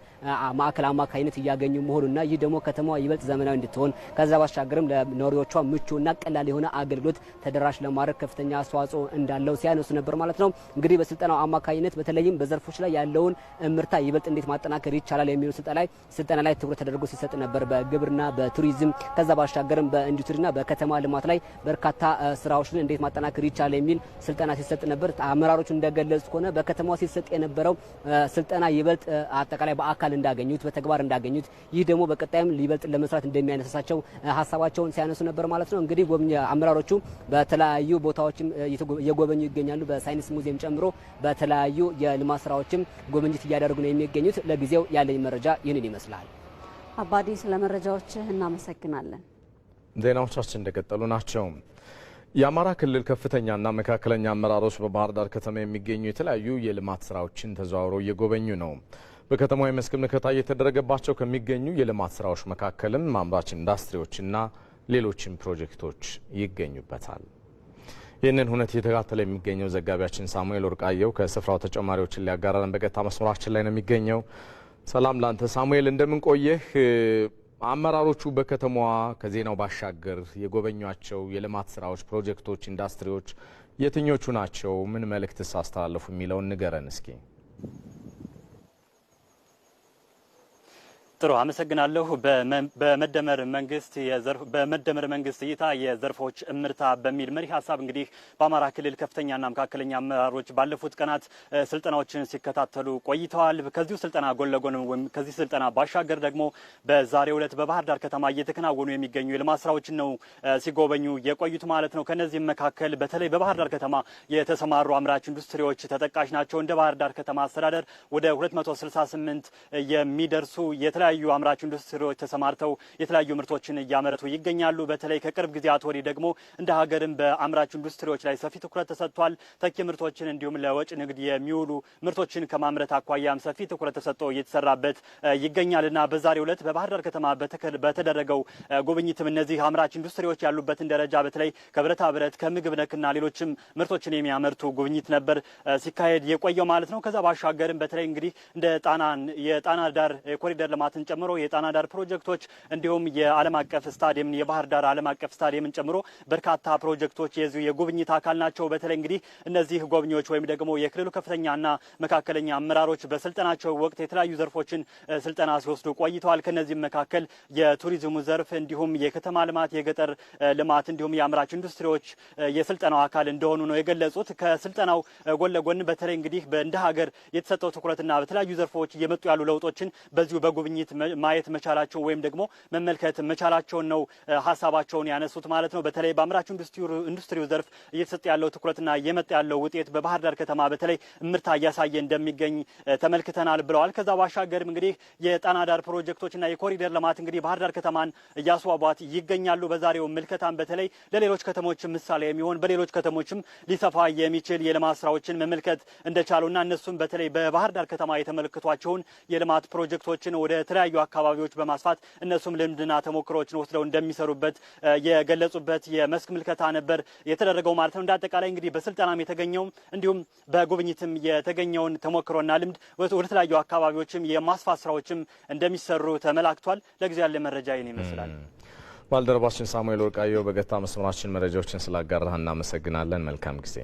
ማዕከል አማካኝነት እያገኙ መሆኑና ይህ ደግሞ ከተማዋ ይበልጥ ዘመናዊ እንድትሆን ከዛ ባሻገርም ለነዋሪዎቿ ምቹና ቀላል የሆነ አገልግሎት ተደራሽ ለማድረግ ከፍተኛ አስተዋጽኦ እንዳለው ሲያነሱ ነበር ማለት ነው። እንግዲህ በስልጠናው አማካኝነት በተለይም በዘርፎች ላይ ያለውን እምርታ ይበልጥ እንዴት ማጠናከር ይቻላል የሚሉ ስልጠና ላይ ትኩረት ተደርጎ ሲሰጥ ነበር። በግብርና፣ በቱሪዝም ከዛ ባሻገርም በኢንዱስትሪና በከተማ ልማት ላይ በርካታ ስራዎችን እንዴት ማጠናከር ይቻላል የሚል ስልጠና ሲሰጥ ነበር። አመራሮቹ እንደገለጹት ከሆነ በከተማው ሲሰጥ የነበረው ስልጠና ይበልጥ አጠቃላይ በአካል እንዳገኙት በተግባር እንዳገኙት ይህ ደግሞ በቀጣይም ሊበልጥ ለመስራት እንደሚያነሳሳቸው ሀሳባቸውን ሲያነሱ ነበር ማለት ነው። እንግዲህ አመራሮቹ በተለያዩ ቦታዎችም እየጎበኙ ይገኛሉ። በሳይንስ ሙዚየም ጨምሮ በተለያዩ የልማት ስራዎችም ጉብኝት እያደረጉ ነው የሚገኙት። ለጊዜው ያለኝ መረጃ ይህንን ይመስላል። አባዲ ስለ መረጃዎችህ እናመሰግናለን። ዜናዎቻችን እንደቀጠሉ ናቸው። የአማራ ክልል ከፍተኛና መካከለኛ አመራሮች በባህር ዳር ከተማ የሚገኙ የተለያዩ የልማት ስራዎችን ተዘዋውረው እየጎበኙ ነው። በከተማው የመስክ ምልከታ እየተደረገባቸው ከሚገኙ የልማት ስራዎች መካከልም አምራች ኢንዱስትሪዎችና ሌሎችም ፕሮጀክቶች ይገኙበታል። ይህንን ሁነት እየተከታተለ የሚገኘው ዘጋቢያችን ሳሙኤል ወርቃየው ከስፍራው ተጨማሪዎችን ሊያጋራን በቀጥታ መስመራችን ላይ ነው የሚገኘው። ሰላም ላንተ ሳሙኤል፣ እንደምን ቆየህ? አመራሮቹ በከተማዋ ከዜናው ባሻገር የጎበኟቸው የልማት ስራዎች፣ ፕሮጀክቶች፣ ኢንዱስትሪዎች የትኞቹ ናቸው? ምን መልእክትስ አስተላለፉ የሚለውን ንገረን እስኪ። ጥሩ አመሰግናለሁ። በመደመር መንግስት እይታ የዘርፎች እምርታ በሚል መሪ ሀሳብ እንግዲህ በአማራ ክልል ከፍተኛና መካከለኛ አመራሮች ባለፉት ቀናት ስልጠናዎችን ሲከታተሉ ቆይተዋል። ከዚሁ ስልጠና ጎን ለጎን ወይም ከዚህ ስልጠና ባሻገር ደግሞ በዛሬው ዕለት በባህር ዳር ከተማ እየተከናወኑ የሚገኙ የልማት ስራዎችን ነው ሲጎበኙ የቆዩት ማለት ነው። ከነዚህም መካከል በተለይ በባህር ዳር ከተማ የተሰማሩ አምራች ኢንዱስትሪዎች ተጠቃሽ ናቸው። እንደ ባህር ዳር ከተማ አስተዳደር ወደ 268 የሚደርሱ የተለያዩ አምራች ኢንዱስትሪዎች ተሰማርተው የተለያዩ ምርቶችን እያመረቱ ይገኛሉ። በተለይ ከቅርብ ጊዜያት ወዲህ ደግሞ እንደ ሀገርም በአምራች ኢንዱስትሪዎች ላይ ሰፊ ትኩረት ተሰጥቷል። ተኪ ምርቶችን እንዲሁም ለወጭ ንግድ የሚውሉ ምርቶችን ከማምረት አኳያም ሰፊ ትኩረት ተሰጥቶ እየተሰራበት ይገኛልና በዛሬው ዕለት በባህር ዳር ከተማ በተደረገው ጉብኝትም እነዚህ አምራች ኢንዱስትሪዎች ያሉበትን ደረጃ በተለይ ከብረታ ብረት ከምግብ ነክና ሌሎችም ምርቶችን የሚያመርቱ ጉብኝት ነበር ሲካሄድ የቆየው ማለት ነው። ከዛ ባሻገርም በተለይ እንግዲህ እንደ የጣና ዳር ኮሪደር ልማትን ጨምሮ የጣና ዳር ፕሮጀክቶች እንዲሁም የዓለም አቀፍ ስታዲየምን የባህር ዳር ዓለም አቀፍ ስታዲየምን ጨምሮ በርካታ ፕሮጀክቶች የዚሁ የጉብኝት አካል ናቸው። በተለይ እንግዲህ እነዚህ ጎብኚዎች ወይም ደግሞ የክልሉ ከፍተኛና መካከለኛ አመራሮች በስልጠናቸው ወቅት የተለያዩ ዘርፎችን ስልጠና ሲወስዱ ቆይተዋል። ከነዚህም መካከል የቱሪዝሙ ዘርፍ እንዲሁም የከተማ ልማት፣ የገጠር ልማት እንዲሁም የአምራች ኢንዱስትሪዎች የስልጠናው አካል እንደሆኑ ነው የገለጹት። ከስልጠናው ጎን ለጎን በተለይ እንግዲህ እንደ ሀገር የተሰጠው ትኩረትና በተለያዩ ዘርፎች እየመጡ ያሉ ለውጦችን በዚሁ በጉብኝት ማየት መቻላቸው ወይም ደግሞ መመልከት መቻላቸውን ነው ሀሳባቸውን ያነሱት ማለት ነው። በተለይ በአምራች ኢንዱስትሪው ዘርፍ እየተሰጠ ያለው ትኩረትና እየመጣ ያለው ውጤት በባህር ዳር ከተማ በተለይ እምርታ እያሳየ እንደሚገኝ ተመልክተናል ብለዋል። ከዛ ባሻገርም እንግዲህ የጣና ዳር ፕሮጀክቶችና የኮሪደር ልማት እንግዲህ ባህር ዳር ከተማን እያስዋቧት ይገኛሉ። በዛሬው ምልከታም በተለይ ለሌሎች ከተሞች ምሳሌ የሚሆን በሌሎች ከተሞችም ሊሰፋ የሚችል የልማት ስራዎችን መመልከት እንደቻሉና እነሱም በተለይ በባህር ዳር ከተማ የተመለከቷቸውን የልማት ፕሮጀክቶችን ወደ ተለያዩ አካባቢዎች በማስፋት እነሱም ልምድና ተሞክሮዎችን ወስደው እንደሚሰሩበት የገለጹበት የመስክ ምልከታ ነበር የተደረገው ማለት ነው። እንዳጠቃላይ እንግዲህ በስልጠናም የተገኘው እንዲሁም በጉብኝትም የተገኘውን ተሞክሮና ልምድ ወደ ተለያዩ አካባቢዎችም የማስፋት ስራዎችም እንደሚሰሩ ተመላክቷል። ለጊዜው ያለ መረጃ ይህን ይመስላል። ባልደረባችን ሳሙኤል ወርቃየሁ በገታ መስመራችን መረጃዎችን ስላጋራህ እናመሰግናለን። መልካም ጊዜ።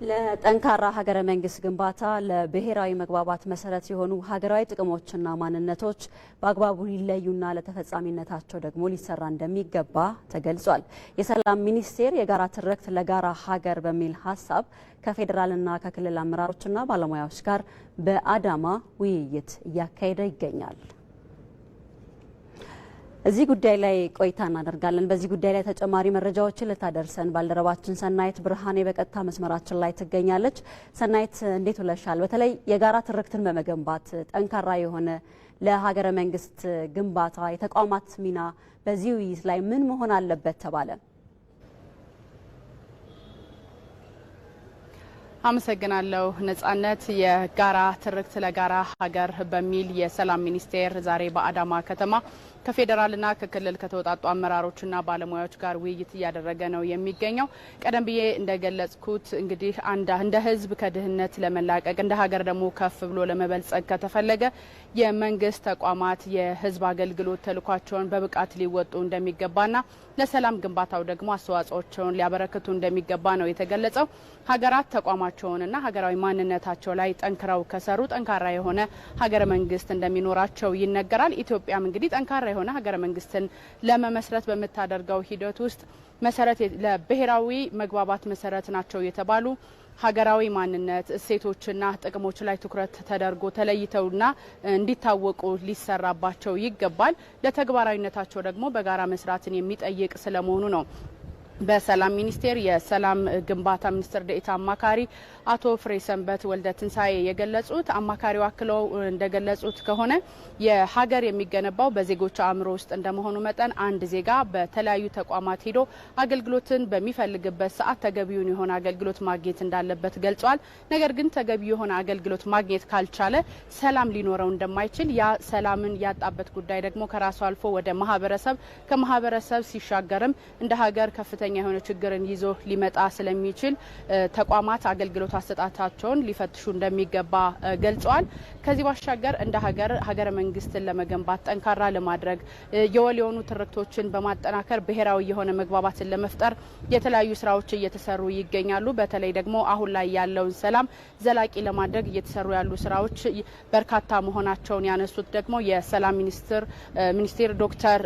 ለጠንካራ ሀገረ መንግስት ግንባታ ለብሔራዊ መግባባት መሰረት የሆኑ ሀገራዊ ጥቅሞችና ማንነቶች በአግባቡ ሊለዩና ለተፈጻሚነታቸው ደግሞ ሊሰራ እንደሚገባ ተገልጿል። የሰላም ሚኒስቴር የጋራ ትርክት ለጋራ ሀገር በሚል ሀሳብ ከፌዴራልና ከክልል አመራሮችና ባለሙያዎች ጋር በአዳማ ውይይት እያካሄደ ይገኛል። እዚህ ጉዳይ ላይ ቆይታ እናደርጋለን። በዚህ ጉዳይ ላይ ተጨማሪ መረጃዎችን ልታደርሰን ባልደረባችን ሰናይት ብርሃኔ በቀጥታ መስመራችን ላይ ትገኛለች። ሰናይት እንዴት ውለሻል? በተለይ የጋራ ትርክትን በመገንባት ጠንካራ የሆነ ለሀገረ መንግስት ግንባታ የተቋማት ሚና በዚህ ውይይት ላይ ምን መሆን አለበት ተባለ? አመሰግናለሁ ነጻነት። የጋራ ትርክት ለጋራ ሀገር በሚል የሰላም ሚኒስቴር ዛሬ በአዳማ ከተማ ከፌዴራልና ከክልል ከተወጣጡ አመራሮችና ባለሙያዎች ጋር ውይይት እያደረገ ነው የሚገኘው። ቀደም ብዬ እንደገለጽኩት እንግዲህ እንደ ህዝብ ከድህነት ለመላቀቅ እንደ ሀገር ደግሞ ከፍ ብሎ ለመበልጸግ ከተፈለገ የመንግስት ተቋማት የህዝብ አገልግሎት ተልኳቸውን በብቃት ሊወጡ እንደሚገባና ለሰላም ግንባታው ደግሞ አስተዋጽኦቸውን ሊያበረክቱ እንደሚገባ ነው የተገለጸው። ሀገራት ተቋማቸውንና ሀገራዊ ማንነታቸው ላይ ጠንክረው ከሰሩ ጠንካራ የሆነ ሀገረ መንግስት እንደሚኖራቸው ይነገራል። ኢትዮጵያም እንግዲህ ጠንካራ የሆነ ሀገረ መንግስትን ለመመስረት በምታደርገው ሂደት ውስጥ መሰረት ለብሔራዊ መግባባት መሰረት ናቸው የተባሉ ሀገራዊ ማንነት እሴቶችና ጥቅሞች ላይ ትኩረት ተደርጎ ተለይተውና እንዲታወቁ ሊሰራባቸው ይገባል። ለተግባራዊነታቸው ደግሞ በጋራ መስራትን የሚጠይቅ ስለመሆኑ ነው በሰላም ሚኒስቴር የሰላም ግንባታ ሚኒስትር ዴኤታ አማካሪ አቶ ፍሬሰንበት ወልደ ትንሳኤ የገለጹት። አማካሪው አክለው እንደገለጹት ከሆነ የሀገር የሚገነባው በዜጎች አእምሮ ውስጥ እንደመሆኑ መጠን አንድ ዜጋ በተለያዩ ተቋማት ሄዶ አገልግሎትን በሚፈልግበት ሰዓት ተገቢውን የሆነ አገልግሎት ማግኘት እንዳለበት ገልጸዋል። ነገር ግን ተገቢ የሆነ አገልግሎት ማግኘት ካልቻለ ሰላም ሊኖረው እንደማይችል፣ ያ ሰላምን ያጣበት ጉዳይ ደግሞ ከራሱ አልፎ ወደ ማህበረሰብ ከማህበረሰብ ሲሻገርም እንደ ሀገር ከፍተኛ ከፍተኛ የሆነ ችግርን ይዞ ሊመጣ ስለሚችል ተቋማት አገልግሎት አሰጣጣቸውን ሊፈትሹ እንደሚገባ ገልጸዋል። ከዚህ ባሻገር እንደ ሀገረ መንግስትን ለመገንባት ጠንካራ ለማድረግ የወል የሆኑ ትርክቶችን በማጠናከር ብሔራዊ የሆነ መግባባትን ለመፍጠር የተለያዩ ስራዎች እየተሰሩ ይገኛሉ። በተለይ ደግሞ አሁን ላይ ያለውን ሰላም ዘላቂ ለማድረግ እየተሰሩ ያሉ ስራዎች በርካታ መሆናቸውን ያነሱት ደግሞ የሰላም ሚኒስትር ዶክተር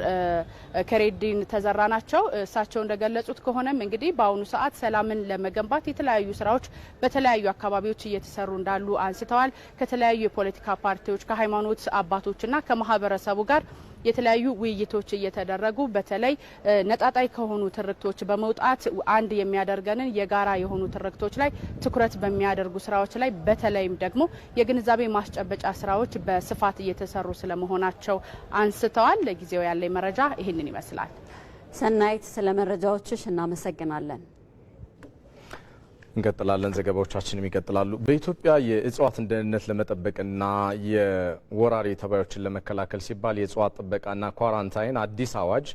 ከሬዲን ተዘራ ናቸው። እሳቸው እንደገለጹት ከሆነም እንግዲህ በአሁኑ ሰዓት ሰላምን ለመገንባት የተለያዩ ስራዎች በተለያዩ አካባቢዎች እየተሰሩ እንዳሉ አንስተዋል። ከተለያዩ የፖለቲካ ፓርቲዎች ከሃይማኖት አባቶችና ከማህበረሰቡ ጋር የተለያዩ ውይይቶች እየተደረጉ በተለይ ነጣጣይ ከሆኑ ትርክቶች በመውጣት አንድ የሚያደርገንን የጋራ የሆኑ ትርክቶች ላይ ትኩረት በሚያደርጉ ስራዎች ላይ በተለይም ደግሞ የግንዛቤ ማስጨበጫ ስራዎች በስፋት እየተሰሩ ስለመሆናቸው አንስተዋል። ለጊዜው ያለኝ መረጃ ይህንን ይመስላል። ሰናይት፣ ስለ መረጃዎችሽ እናመሰግናለን። እንቀጥላለን። ዘገባዎቻችንም ይቀጥላሉ። በኢትዮጵያ የእጽዋትን ደህንነት ለመጠበቅና የወራሪ ተባዮችን ለመከላከል ሲባል የእጽዋት ጥበቃና ኳራንታይን አዲስ አዋጅ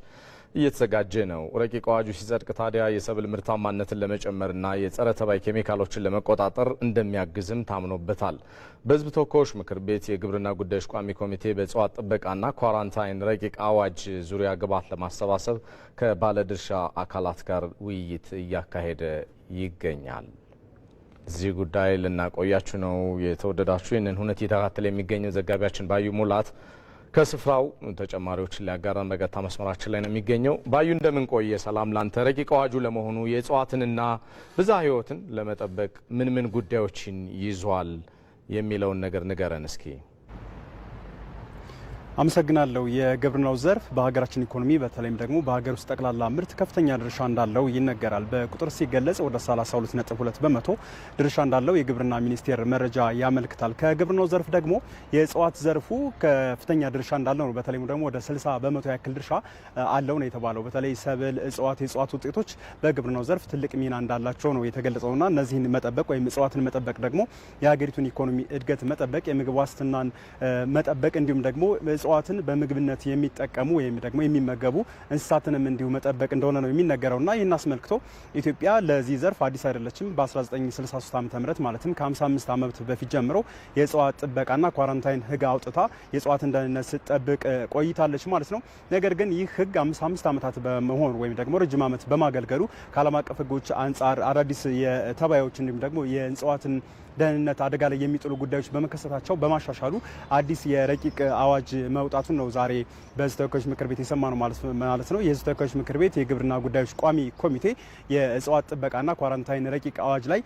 እየተዘጋጀ ነው። ረቂቅ አዋጁ ሲጸድቅ ታዲያ የሰብል ምርታማነትን ለመጨመርና የጸረ ተባይ ኬሚካሎችን ለመቆጣጠር እንደሚያግዝም ታምኖበታል። በሕዝብ ተወካዮች ምክር ቤት የግብርና ጉዳዮች ቋሚ ኮሚቴ በእጽዋት ጥበቃና ኳራንታይን ረቂቅ አዋጅ ዙሪያ ግብዓት ለማሰባሰብ ከባለድርሻ አካላት ጋር ውይይት እያካሄደ ይገኛል። እዚህ ጉዳይ ልናቆያችሁ ነው የተወደዳችሁ። ይህንን ሁነት እየተከታተለ የሚገኘው ዘጋቢያችን ባዩ ሙላት ከስፍራው ተጨማሪዎችን ሊያጋራን በቀጥታ መስመራችን ላይ ነው የሚገኘው። ባዩ እንደምን ቆየ? ሰላም ላንተ። ረቂቅ አዋጁ ለመሆኑ የእጽዋትንና ብዝሃ ሕይወትን ለመጠበቅ ምን ምን ጉዳዮችን ይዟል የሚለውን ነገር ንገረን እስኪ። አመሰግናለሁ። የግብርናው ዘርፍ በሀገራችን ኢኮኖሚ በተለይም ደግሞ በሀገር ውስጥ ጠቅላላ ምርት ከፍተኛ ድርሻ እንዳለው ይነገራል። በቁጥር ሲገለጽ ወደ 32.2 በመቶ ድርሻ እንዳለው የግብርና ሚኒስቴር መረጃ ያመልክታል። ከግብርናው ዘርፍ ደግሞ የእጽዋት ዘርፉ ከፍተኛ ድርሻ እንዳለው ነው። በተለይም ደግሞ ወደ 60 በመቶ ያክል ድርሻ አለው ነው የተባለው። በተለይ ሰብል፣ እጽዋት፣ የእጽዋት ውጤቶች በግብርናው ዘርፍ ትልቅ ሚና እንዳላቸው ነው የተገለጸውና እነዚህን መጠበቅ ወይም እጽዋትን መጠበቅ ደግሞ የሀገሪቱን ኢኮኖሚ እድገት መጠበቅ፣ የምግብ ዋስትናን መጠበቅ እንዲሁም ደግሞ እጽዋትን በምግብነት የሚጠቀሙ ወይም ደግሞ የሚመገቡ እንስሳትንም እንዲሁ መጠበቅ እንደሆነ ነው የሚነገረውና ይህን አስመልክቶ ኢትዮጵያ ለዚህ ዘርፍ አዲስ አይደለችም። በ1963 ዓ.ም ማለትም ከ55 ዓመት በፊት ጀምሮ የእጽዋት ጥበቃና ኳራንታይን ሕግ አውጥታ የእጽዋትን ደህንነት ስትጠብቅ ቆይታለች ማለት ነው። ነገር ግን ይህ ሕግ 55 ዓመታት በመሆኑ ወይም ደግሞ ረጅም ዓመት በማገልገሉ ከዓለም አቀፍ ሕጎች አንጻር አዳዲስ የተባዮች እንዲሁም ደግሞ የእጽዋትን ደህንነት አደጋ ላይ የሚጥሉ ጉዳዮች በመከሰታቸው በማሻሻሉ አዲስ የረቂቅ አዋጅ መውጣቱን ነው ዛሬ በሕዝብ ተወካዮች ምክር ቤት የሰማነው ማለት ነው። የሕዝብ ተወካዮች ምክር ቤት የግብርና ጉዳዮች ቋሚ ኮሚቴ የእጽዋት ጥበቃና ኳራንታይን ረቂቅ አዋጅ ላይ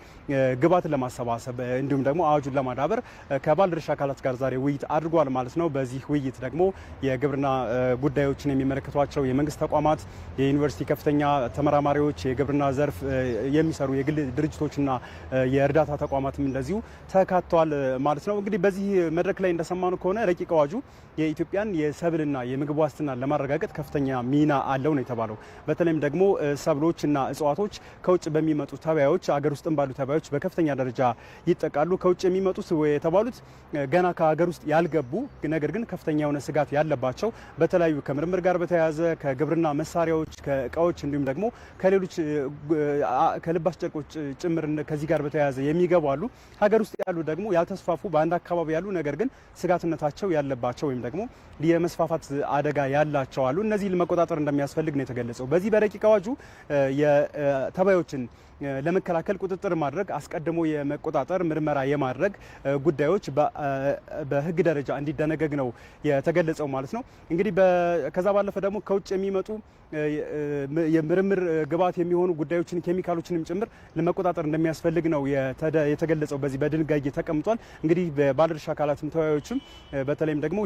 ግብዓትን ለማሰባሰብ እንዲሁም ደግሞ አዋጁን ለማዳበር ከባለድርሻ አካላት ጋር ዛሬ ውይይት አድርጓል ማለት ነው። በዚህ ውይይት ደግሞ የግብርና ጉዳዮችን የሚመለከቷቸው የመንግስት ተቋማት፣ የዩኒቨርሲቲ ከፍተኛ ተመራማሪዎች፣ የግብርና ዘርፍ የሚሰሩ የግል ድርጅቶችና የእርዳታ ተቋማትም እንደዚሁ ተካተዋል ማለት ነው። እንግዲህ በዚህ መድረክ ላይ እንደሰማነው ከሆነ ረቂቅ አዋጁ የኢትዮጵያን የሰብልና የምግብ ዋስትናን ለማረጋገጥ ከፍተኛ ሚና አለው ነው የተባለው። በተለይም ደግሞ ሰብሎችና እጽዋቶች ከውጭ በሚመጡ ተባዮች፣ አገር ውስጥም ባሉ ተባዮች በከፍተኛ ደረጃ ይጠቃሉ። ከውጭ የሚመጡት የተባሉት ገና ከሀገር ውስጥ ያልገቡ ነገር ግን ከፍተኛ የሆነ ስጋት ያለባቸው በተለያዩ ከምርምር ጋር በተያያዘ ከግብርና መሳሪያዎች፣ ከእቃዎች እንዲሁም ደግሞ ከሌሎች ከልባስ ጨርቆች ጭምር ከዚህ ጋር በተያያዘ የሚገቡ አሉ። ሀገር ውስጥ ያሉ ደግሞ ያልተስፋፉ በአንድ አካባቢ ያሉ ነገር ግን ስጋትነታቸው ያለባቸው ወይም ደግሞ የመስፋፋት አደጋ ያላቸው አሉ። እነዚህ ለመቆጣጠር እንደሚያስፈልግ ነው የተገለጸው። በዚህ በረቂቅ አዋጁ የተባዮችን ለመከላከል ቁጥጥር ማድረግ አስቀድሞ የመቆጣጠር ምርመራ የማድረግ ጉዳዮች በሕግ ደረጃ እንዲደነገግ ነው የተገለጸው ማለት ነው። እንግዲህ ከዛ ባለፈ ደግሞ ከውጭ የሚመጡ የምርምር ግብዓት የሚሆኑ ጉዳዮችን ኬሚካሎችንም ጭምር ለመቆጣጠር እንደሚያስፈልግ ነው የተገለጸው። በዚህ በድንጋጌ ተቀምጧል። እንግዲህ ባለድርሻ አካላትም ተወያዮችም በተለይም ደግሞ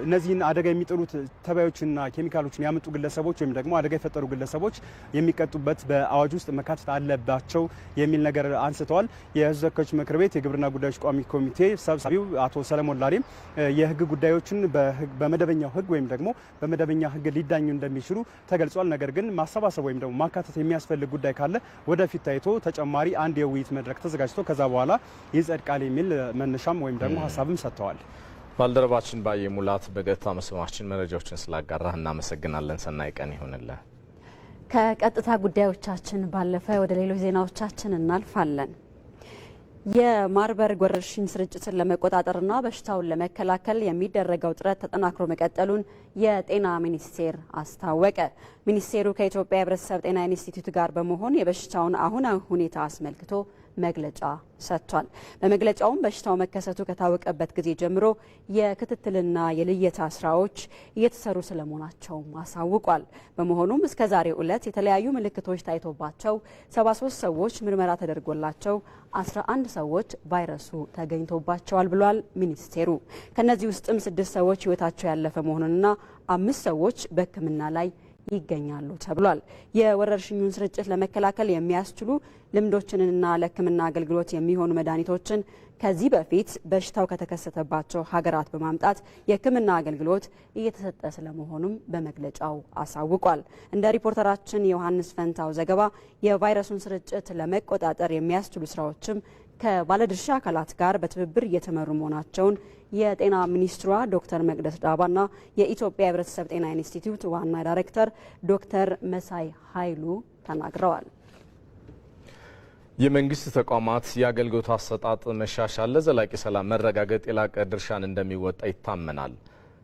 እነዚህን አደጋ የሚጥሉት ተባዮችና ኬሚካሎችን ያመጡ ግለሰቦች ወይም ደግሞ አደጋ የፈጠሩ ግለሰቦች የሚቀጡበት በአዋጅ ውስጥ መካተት አለባቸው የሚል ነገር አንስተዋል። የሕዝብ ተወካዮች ምክር ቤት የግብርና ጉዳዮች ቋሚ ኮሚቴ ሰብሳቢው አቶ ሰለሞን ላሌም የሕግ ጉዳዮችን በመደበኛው ሕግ ወይም ደግሞ በመደበኛ ሕግ ሊዳኙ እንደሚችሉ ተገልጿል። ነገር ግን ማሰባሰብ ወይም ደግሞ ማካተት የሚያስፈልግ ጉዳይ ካለ ወደፊት ታይቶ ተጨማሪ አንድ የውይይት መድረክ ተዘጋጅቶ ከዛ በኋላ ይጸድቃል የሚል መነሻም ወይም ደግሞ ሀሳብም ሰጥተዋል። ባልደረባችን ባየ ሙላት በቀጥታ መስመራችን መረጃዎችን ስላጋራህ እናመሰግናለን። ሰናይ ቀን ይሁንልህ። ከቀጥታ ጉዳዮቻችን ባለፈ ወደ ሌሎች ዜናዎቻችን እናልፋለን። የማርበርግ ወረርሽኝ ስርጭትን ለመቆጣጠርና በሽታውን ለመከላከል የሚደረገው ጥረት ተጠናክሮ መቀጠሉን የጤና ሚኒስቴር አስታወቀ። ሚኒስቴሩ ከኢትዮጵያ ሕብረተሰብ ጤና ኢንስቲትዩት ጋር በመሆን የበሽታውን አሁናዊ ሁኔታ አስመልክቶ መግለጫ ሰጥቷል። በመግለጫውም በሽታው መከሰቱ ከታወቀበት ጊዜ ጀምሮ የክትትልና የልየታ ስራዎች እየተሰሩ ስለመሆናቸውም አሳውቋል። በመሆኑም እስከ ዛሬው ዕለት የተለያዩ ምልክቶች ታይቶባቸው 73 ሰዎች ምርመራ ተደርጎላቸው 11 ሰዎች ቫይረሱ ተገኝቶባቸዋል ብሏል ሚኒስቴሩ። ከነዚህ ውስጥም 6 ሰዎች ህይወታቸው ያለፈ መሆኑንና 5 ሰዎች በሕክምና ላይ ይገኛሉ ተብሏል። የወረርሽኙን ስርጭት ለመከላከል የሚያስችሉ ልምዶችንና ለሕክምና አገልግሎት የሚሆኑ መድኃኒቶችን ከዚህ በፊት በሽታው ከተከሰተባቸው ሀገራት በማምጣት የሕክምና አገልግሎት እየተሰጠ ስለመሆኑም በመግለጫው አሳውቋል። እንደ ሪፖርተራችን ዮሐንስ ፈንታው ዘገባ የቫይረሱን ስርጭት ለመቆጣጠር የሚያስችሉ ስራዎችም ከባለድርሻ አካላት ጋር በትብብር እየተመሩ መሆናቸውን የጤና ሚኒስትሯ ዶክተር መቅደስ ዳባና የኢትዮጵያ ሕብረተሰብ ጤና ኢንስቲትዩት ዋና ዳይሬክተር ዶክተር መሳይ ኃይሉ ተናግረዋል። የመንግስት ተቋማት የአገልግሎት አሰጣጥ መሻሻል ለዘላቂ ሰላም መረጋገጥ የላቀ ድርሻን እንደሚወጣ ይታመናል።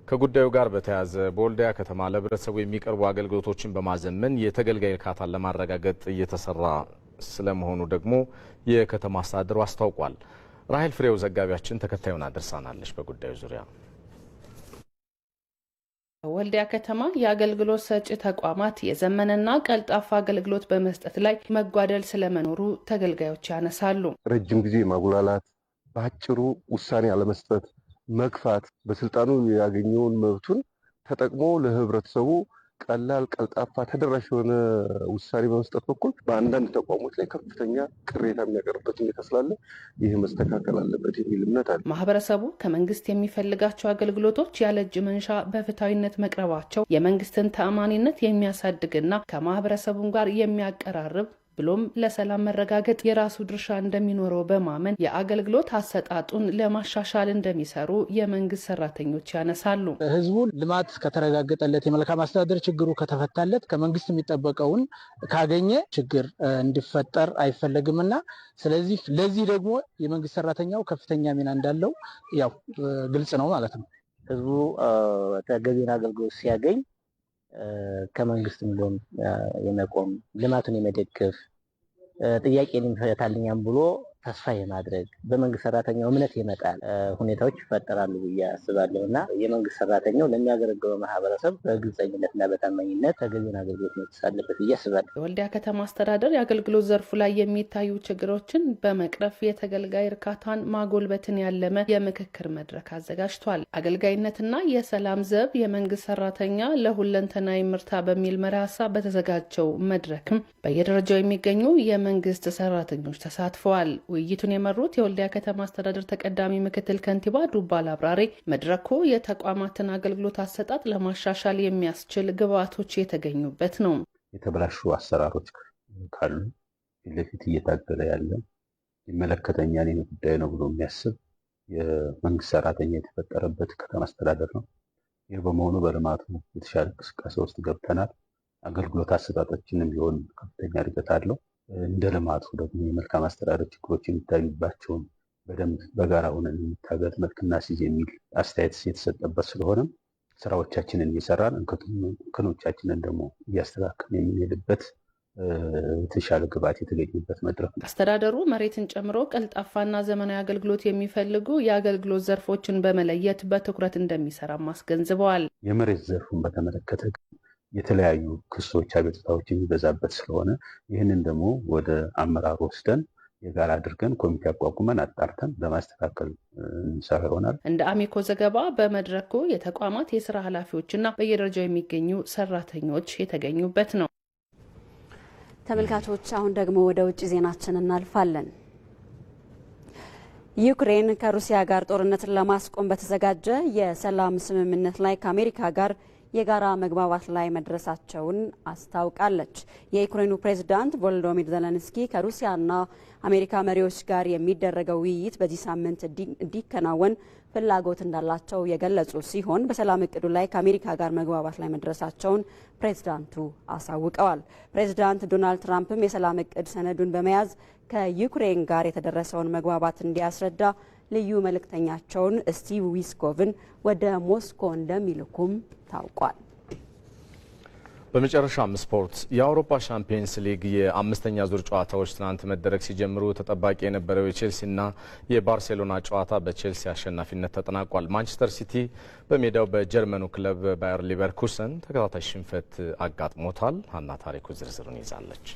ከጉዳዩ ጋር በተያያዘ በወልዲያ ከተማ ለህብረተሰቡ የሚቀርቡ አገልግሎቶችን በማዘመን የተገልጋይ እርካታን ለማረጋገጥ እየተሰራ ስለመሆኑ ደግሞ የከተማ አስተዳደሩ አስታውቋል። ራሄል ፍሬው ዘጋቢያችን ተከታዩን አድርሳናለች። በጉዳዩ ዙሪያ ወልዲያ ከተማ የአገልግሎት ሰጪ ተቋማት የዘመንና ቀልጣፋ አገልግሎት በመስጠት ላይ መጓደል ስለመኖሩ ተገልጋዮች ያነሳሉ። ረጅም ጊዜ ማጉላላት፣ በአጭሩ ውሳኔ አለመስጠት፣ መግፋት፣ በስልጣኑ ያገኘውን መብቱን ተጠቅሞ ለህብረተሰቡ ቀላል፣ ቀልጣፋ፣ ተደራሽ የሆነ ውሳኔ በመስጠት በኩል በአንዳንድ ተቋሞች ላይ ከፍተኛ ቅሬታ የሚያቀርብበት ሁኔታ ስላለ ይህ መስተካከል አለበት የሚል እምነት አለ። ማህበረሰቡ ከመንግስት የሚፈልጋቸው አገልግሎቶች ያለ እጅ መንሻ በፍትሐዊነት መቅረባቸው የመንግስትን ተአማኒነት የሚያሳድግና ከማህበረሰቡም ጋር የሚያቀራርብ ብሎም ለሰላም መረጋገጥ የራሱ ድርሻ እንደሚኖረው በማመን የአገልግሎት አሰጣጡን ለማሻሻል እንደሚሰሩ የመንግስት ሰራተኞች ያነሳሉ። ህዝቡ ልማት ከተረጋገጠለት፣ የመልካም አስተዳደር ችግሩ ከተፈታለት ከመንግስት የሚጠበቀውን ካገኘ ችግር እንዲፈጠር አይፈለግምና ስለዚህ ለዚህ ደግሞ የመንግስት ሰራተኛው ከፍተኛ ሚና እንዳለው ያው ግልጽ ነው ማለት ነው። ህዝቡ ተገቢውን አገልግሎት ሲያገኝ ከመንግስትም ጎን የመቆም ልማቱን የመደገፍ ጥያቄን ይፈታልኛም ብሎ ተስፋ የማድረግ በመንግስት ሰራተኛው እምነት የመጣል ሁኔታዎች ይፈጠራሉ ብዬ አስባለሁ እና የመንግስት ሰራተኛው ለሚያገለግለው ማህበረሰብ በግልጸኝነትና በታማኝነት ተገቢውን አገልግሎት መስጠት አለበት ብዬ አስባለሁ። የወልዲያ ከተማ አስተዳደር የአገልግሎት ዘርፉ ላይ የሚታዩ ችግሮችን በመቅረፍ የተገልጋይ እርካታን ማጎልበትን ያለመ የምክክር መድረክ አዘጋጅቷል። አገልጋይነትና የሰላም ዘብ የመንግስት ሰራተኛ ለሁለንተናዊ ምርታ በሚል መሪ ሀሳብ በተዘጋጀው መድረክም በየደረጃው የሚገኙ የመንግስት ሰራተኞች ተሳትፈዋል። ውይይቱን የመሩት የወልዲያ ከተማ አስተዳደር ተቀዳሚ ምክትል ከንቲባ ዱባል አብራሬ መድረኩ የተቋማትን አገልግሎት አሰጣጥ ለማሻሻል የሚያስችል ግብዓቶች የተገኙበት ነው። የተበላሹ አሰራሮች ካሉ ፊት ለፊት እየታገለ ያለ ይመለከተኛል የኔ ጉዳይ ነው ብሎ የሚያስብ የመንግስት ሰራተኛ የተፈጠረበት ከተማ አስተዳደር ነው። ይህ በመሆኑ በልማቱ የተሻለ እንቅስቃሴ ውስጥ ገብተናል። አገልግሎት አሰጣጣችንም ቢሆን ከፍተኛ እድገት አለው። እንደ ልማቱ ደግሞ የመልካም አስተዳደር ችግሮች የሚታዩባቸውን በደንብ በጋራ ሆነን የሚታገል መልክና ሲዝ የሚል አስተያየት የተሰጠበት ስለሆነ ስራዎቻችንን እየሰራን እንከኖቻችንን ደግሞ እያስተካከልን የምንሄድበት የተሻለ ግብዓት የተገኘበት መድረክ ነው። አስተዳደሩ መሬትን ጨምሮ ቀልጣፋና ዘመናዊ አገልግሎት የሚፈልጉ የአገልግሎት ዘርፎችን በመለየት በትኩረት እንደሚሰራም አስገንዝበዋል። የመሬት ዘርፉን በተመለከተ የተለያዩ ክሶች፣ አቤቱታዎች የሚበዛበት ስለሆነ ይህንን ደግሞ ወደ አመራር ወስደን የጋራ አድርገን ኮሚቴ አቋቁመን አጣርተን ለማስተካከል እንሰራ ይሆናል። እንደ አሚኮ ዘገባ በመድረኩ የተቋማት የስራ ኃላፊዎችና በየደረጃው የሚገኙ ሰራተኞች የተገኙበት ነው። ተመልካቾች አሁን ደግሞ ወደ ውጭ ዜናችን እናልፋለን። ዩክሬን ከሩሲያ ጋር ጦርነትን ለማስቆም በተዘጋጀ የሰላም ስምምነት ላይ ከአሜሪካ ጋር የጋራ መግባባት ላይ መድረሳቸውን አስታውቃለች። የዩክሬኑ ፕሬዝዳንት ቮሎዶሚር ዘለንስኪ ከሩሲያና አሜሪካ መሪዎች ጋር የሚደረገው ውይይት በዚህ ሳምንት እንዲከናወን ፍላጎት እንዳላቸው የገለጹ ሲሆን በሰላም እቅዱ ላይ ከአሜሪካ ጋር መግባባት ላይ መድረሳቸውን ፕሬዝዳንቱ አሳውቀዋል። ፕሬዝዳንት ዶናልድ ትራምፕም የሰላም እቅድ ሰነዱን በመያዝ ከዩክሬን ጋር የተደረሰውን መግባባት እንዲያስረዳ ልዩ መልእክተኛቸውን ስቲቭ ዊስኮቭን ወደ ሞስኮ እንደሚልኩም ታውቋል። በመጨረሻም ስፖርት። የአውሮፓ ሻምፒየንስ ሊግ የአምስተኛ ዙር ጨዋታዎች ትናንት መደረግ ሲጀምሩ ተጠባቂ የነበረው የቼልሲና የባርሴሎና ጨዋታ በቼልሲ አሸናፊነት ተጠናቋል። ማንቸስተር ሲቲ በሜዳው በጀርመኑ ክለብ ባየር ሊቨርኩሰን ተከታታይ ሽንፈት አጋጥሞታል። ሀና ታሪኩ ዝርዝሩን ይዛለች።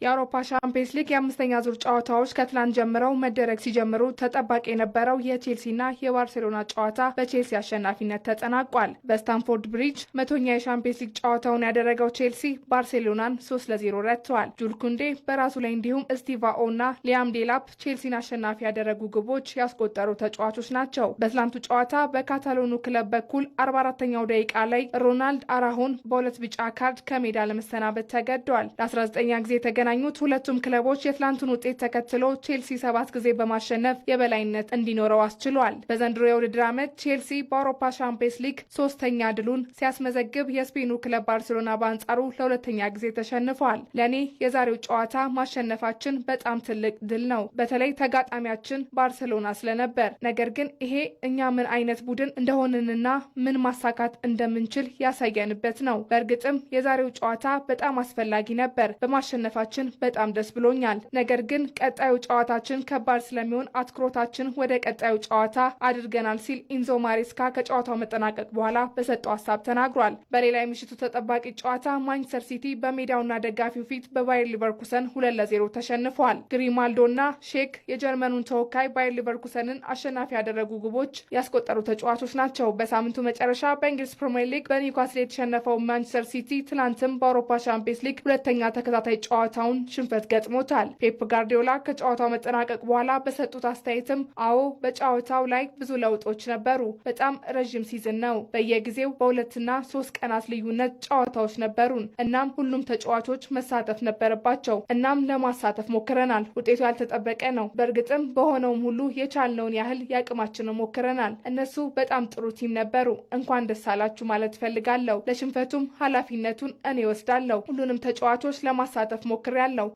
የአውሮፓ ሻምፒየንስ ሊግ የአምስተኛ ዙር ጨዋታዎች ከትላንት ጀምረው መደረግ ሲጀምሩ ተጠባቂ የነበረው የቼልሲና የባርሴሎና ጨዋታ በቼልሲ አሸናፊነት ተጠናቋል። በስታንፎርድ ብሪጅ 100ኛ የሻምፒየንስ ሊግ ጨዋታውን ያደረገው ቼልሲ ባርሴሎናን 3-0 ረትተዋል። ጁል ኩንዴ በራሱ ላይ እንዲሁም ስቲቫኦ እና ሊያም ዴላፕ ቼልሲን አሸናፊ ያደረጉ ግቦች ያስቆጠሩ ተጫዋቾች ናቸው። በትላንቱ ጨዋታ በካታሎኑ ክለብ በኩል 44ኛው ደቂቃ ላይ ሮናልድ አራሆን በሁለት ቢጫ ካርድ ከሜዳ ለመሰናበት ተገደዋል። ለ19ኛ ጊዜ የተገናኙት ሁለቱም ክለቦች የትላንቱን ውጤት ተከትሎ ቼልሲ 7 ጊዜ በማሸነፍ የበላይነት እንዲኖረው አስችሏል። በዘንድሮ የውድድር ዓመት ቼልሲ በአውሮፓ ሻምፒየንስ ሊግ 3ኛ ድሉን ሲያስመዘግብ የስፔኑ ክለብ ባርሴሎና በአንጻሩ ለሁለተኛ ጊዜ ተሸንፏል። ለኔ የዛሬው ጨዋታ ማሸነፋችን በጣም ትልቅ ድል ነው፣ በተለይ ተጋጣሚያችን ባርሴሎና ስለነበር። ነገር ግን ይሄ እኛ ምን አይነት ቡድን እንደሆንንና ምን ማሳካት እንደምንችል ያሳየንበት ነው። በእርግጥም የዛሬው ጨዋታ በጣም አስፈላጊ ነበር። በማሸነፋችን በጣም ደስ ብሎኛል። ነገር ግን ቀጣዩ ጨዋታችን ከባድ ስለሚሆን አትኩሮታችን ወደ ቀጣዩ ጨዋታ አድርገናል ሲል ኢንዞ ማሬስካ ከጨዋታው መጠናቀቅ በኋላ በሰጠው ሀሳብ ተናግሯል። በሌላ የምሽቱ ተጠባቂ ጨዋታ ማንቸስተር ሲቲ በሜዳውና ደጋፊው ፊት በባየር ሊቨርኩሰን 2-0 ተሸንፏል። ግሪማልዶና ሼክ የጀርመኑን ተወካይ ባየር ሊቨርኩሰንን አሸናፊ ያደረጉ ግቦች ያስቆጠሩ ተጫዋቾች ናቸው። በሳምንቱ መጨረሻ በእንግሊዝ ፕሪሚየር ሊግ በኒውካስል የተሸነፈው ማንቸስተር ሲቲ ትላንትም በአውሮፓ ሻምፒየንስ ሊግ ሁለተኛ ተከታታይ ጨዋታውን ሽንፈት ገጥሞታል። ፔፕ ጋርዲዮላ ከጨዋታው መጠናቀቅ በኋላ በሰጡት አስተያየትም አዎ በጨዋታው ላይ ብዙ ለውጦች ነበሩ። በጣም ረዥም ሲዝን ነው። በየጊዜው በ2 እና 3 ቀናት ልዩነት ጨዋታዎች ነበሩን። እናም ሁሉም ተጫዋቾች መሳተፍ ነበረባቸው። እናም ለማሳተፍ ሞክረናል። ውጤቱ ያልተጠበቀ ነው። በእርግጥም በሆነውም ሁሉ የቻልነውን ያህል ያቅማችንን ሞክረናል። እነሱ በጣም ጥሩ ቲም ነበሩ። እንኳን ደስ አላችሁ ማለት ፈልጋለሁ። ለሽንፈቱም ኃላፊነቱን እኔ ወስዳለሁ። ሁሉንም ተጫዋቾች ለማሳተፍ ሞክረናል።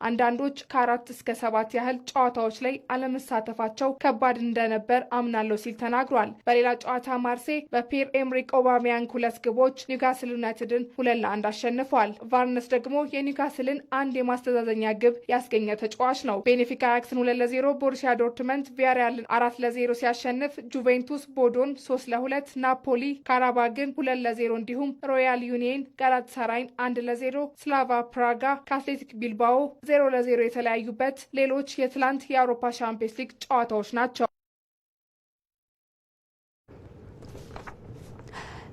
አንዳንዶች ከ4 እስከ 7 ያህል ጨዋታዎች ላይ አለመሳተፋቸው ከባድ እንደነበር አምናለሁ ሲል ተናግሯል። በሌላ ጨዋታ ማርሴ በፒየር ኤምሪክ ኦባሚያንግ 2 ግቦች ኒውካስል ዩናይትድን 2-1 አሸንፏል። ቫርነስ ደግሞ የኒውካስልን አንድ የማስተዛዘኛ ግብ ያስገኘ ተጫዋች ነው። ቤኔፊካ አያክስን 2-0፣ ቦሩሲያ ዶርትመንት ቪያሪያልን 4-0 ሲያሸንፍ፣ ጁቬንቱስ ቦዶን 3-2፣ ናፖሊ ካራባግን 2-0 እንዲሁም ሮያል ዩኒየን ጋላታሳራይን 1-0፣ ስላቫ ፕራጋ ከአትሌቲክ ቢልባኦ 0-0 የተለያዩበት ሌሎች የትላንት የአውሮፓ ሻምፒየንስ ሊግ ጨዋታዎች ናቸው።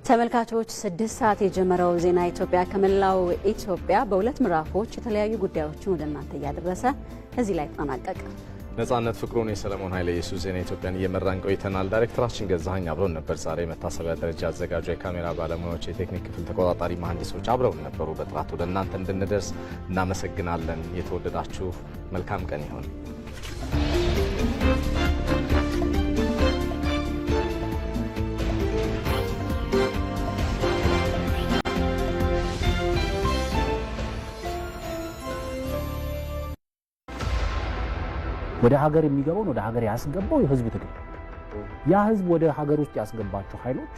ተመልካቾች 6 ሰዓት የጀመረው ዜና ኢትዮጵያ ከመላው ኢትዮጵያ በሁለት ምዕራፎች የተለያዩ ጉዳዮችን ወደ እናንተ እያደረሰ እዚህ ላይ ተጠናቀቀ። ነጻነት ፍቅሩን የሰለሞን ኃይለ ኢየሱስ ዜና ኢትዮጵያን እየመራን ቆይተናል። ዳይሬክተራችን ገዛኸኝ አብረውን ነበር። ዛሬ መታሰቢያ ደረጃ አዘጋጁ፣ የካሜራ ባለሙያዎች፣ የቴክኒክ ክፍል ተቆጣጣሪ መሐንዲሶች አብረውን ነበሩ። በጥራት ወደ እናንተ እንድንደርስ እናመሰግናለን። የተወደዳችሁ መልካም ቀን ይሁን። ወደ ሀገር የሚገባውን ወደ ሀገር ያስገባው የህዝብ ትግል፣ ያ ህዝብ ወደ ሀገር ውስጥ ያስገባቸው ኃይሎች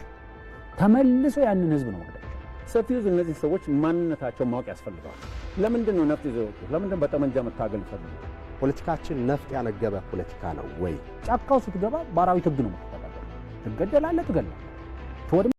ተመልሶ ያንን ህዝብ ነው ማለት ነው። ሰፊው ህዝብ እነዚህ ሰዎች ማንነታቸው ማወቅ ያስፈልጋል። ለምንድን ነው ነፍጥ ይዘው ለምንድን በጠመንጃ መታገል ይፈልጋሉ? ፖለቲካችን ነፍጥ ያነገበ ፖለቲካ ነው ወይ? ጫካው ስትገባ በአራዊት ህግ ነው የምትተዳደረው። ትገደላለህ፣ ትገላለህ።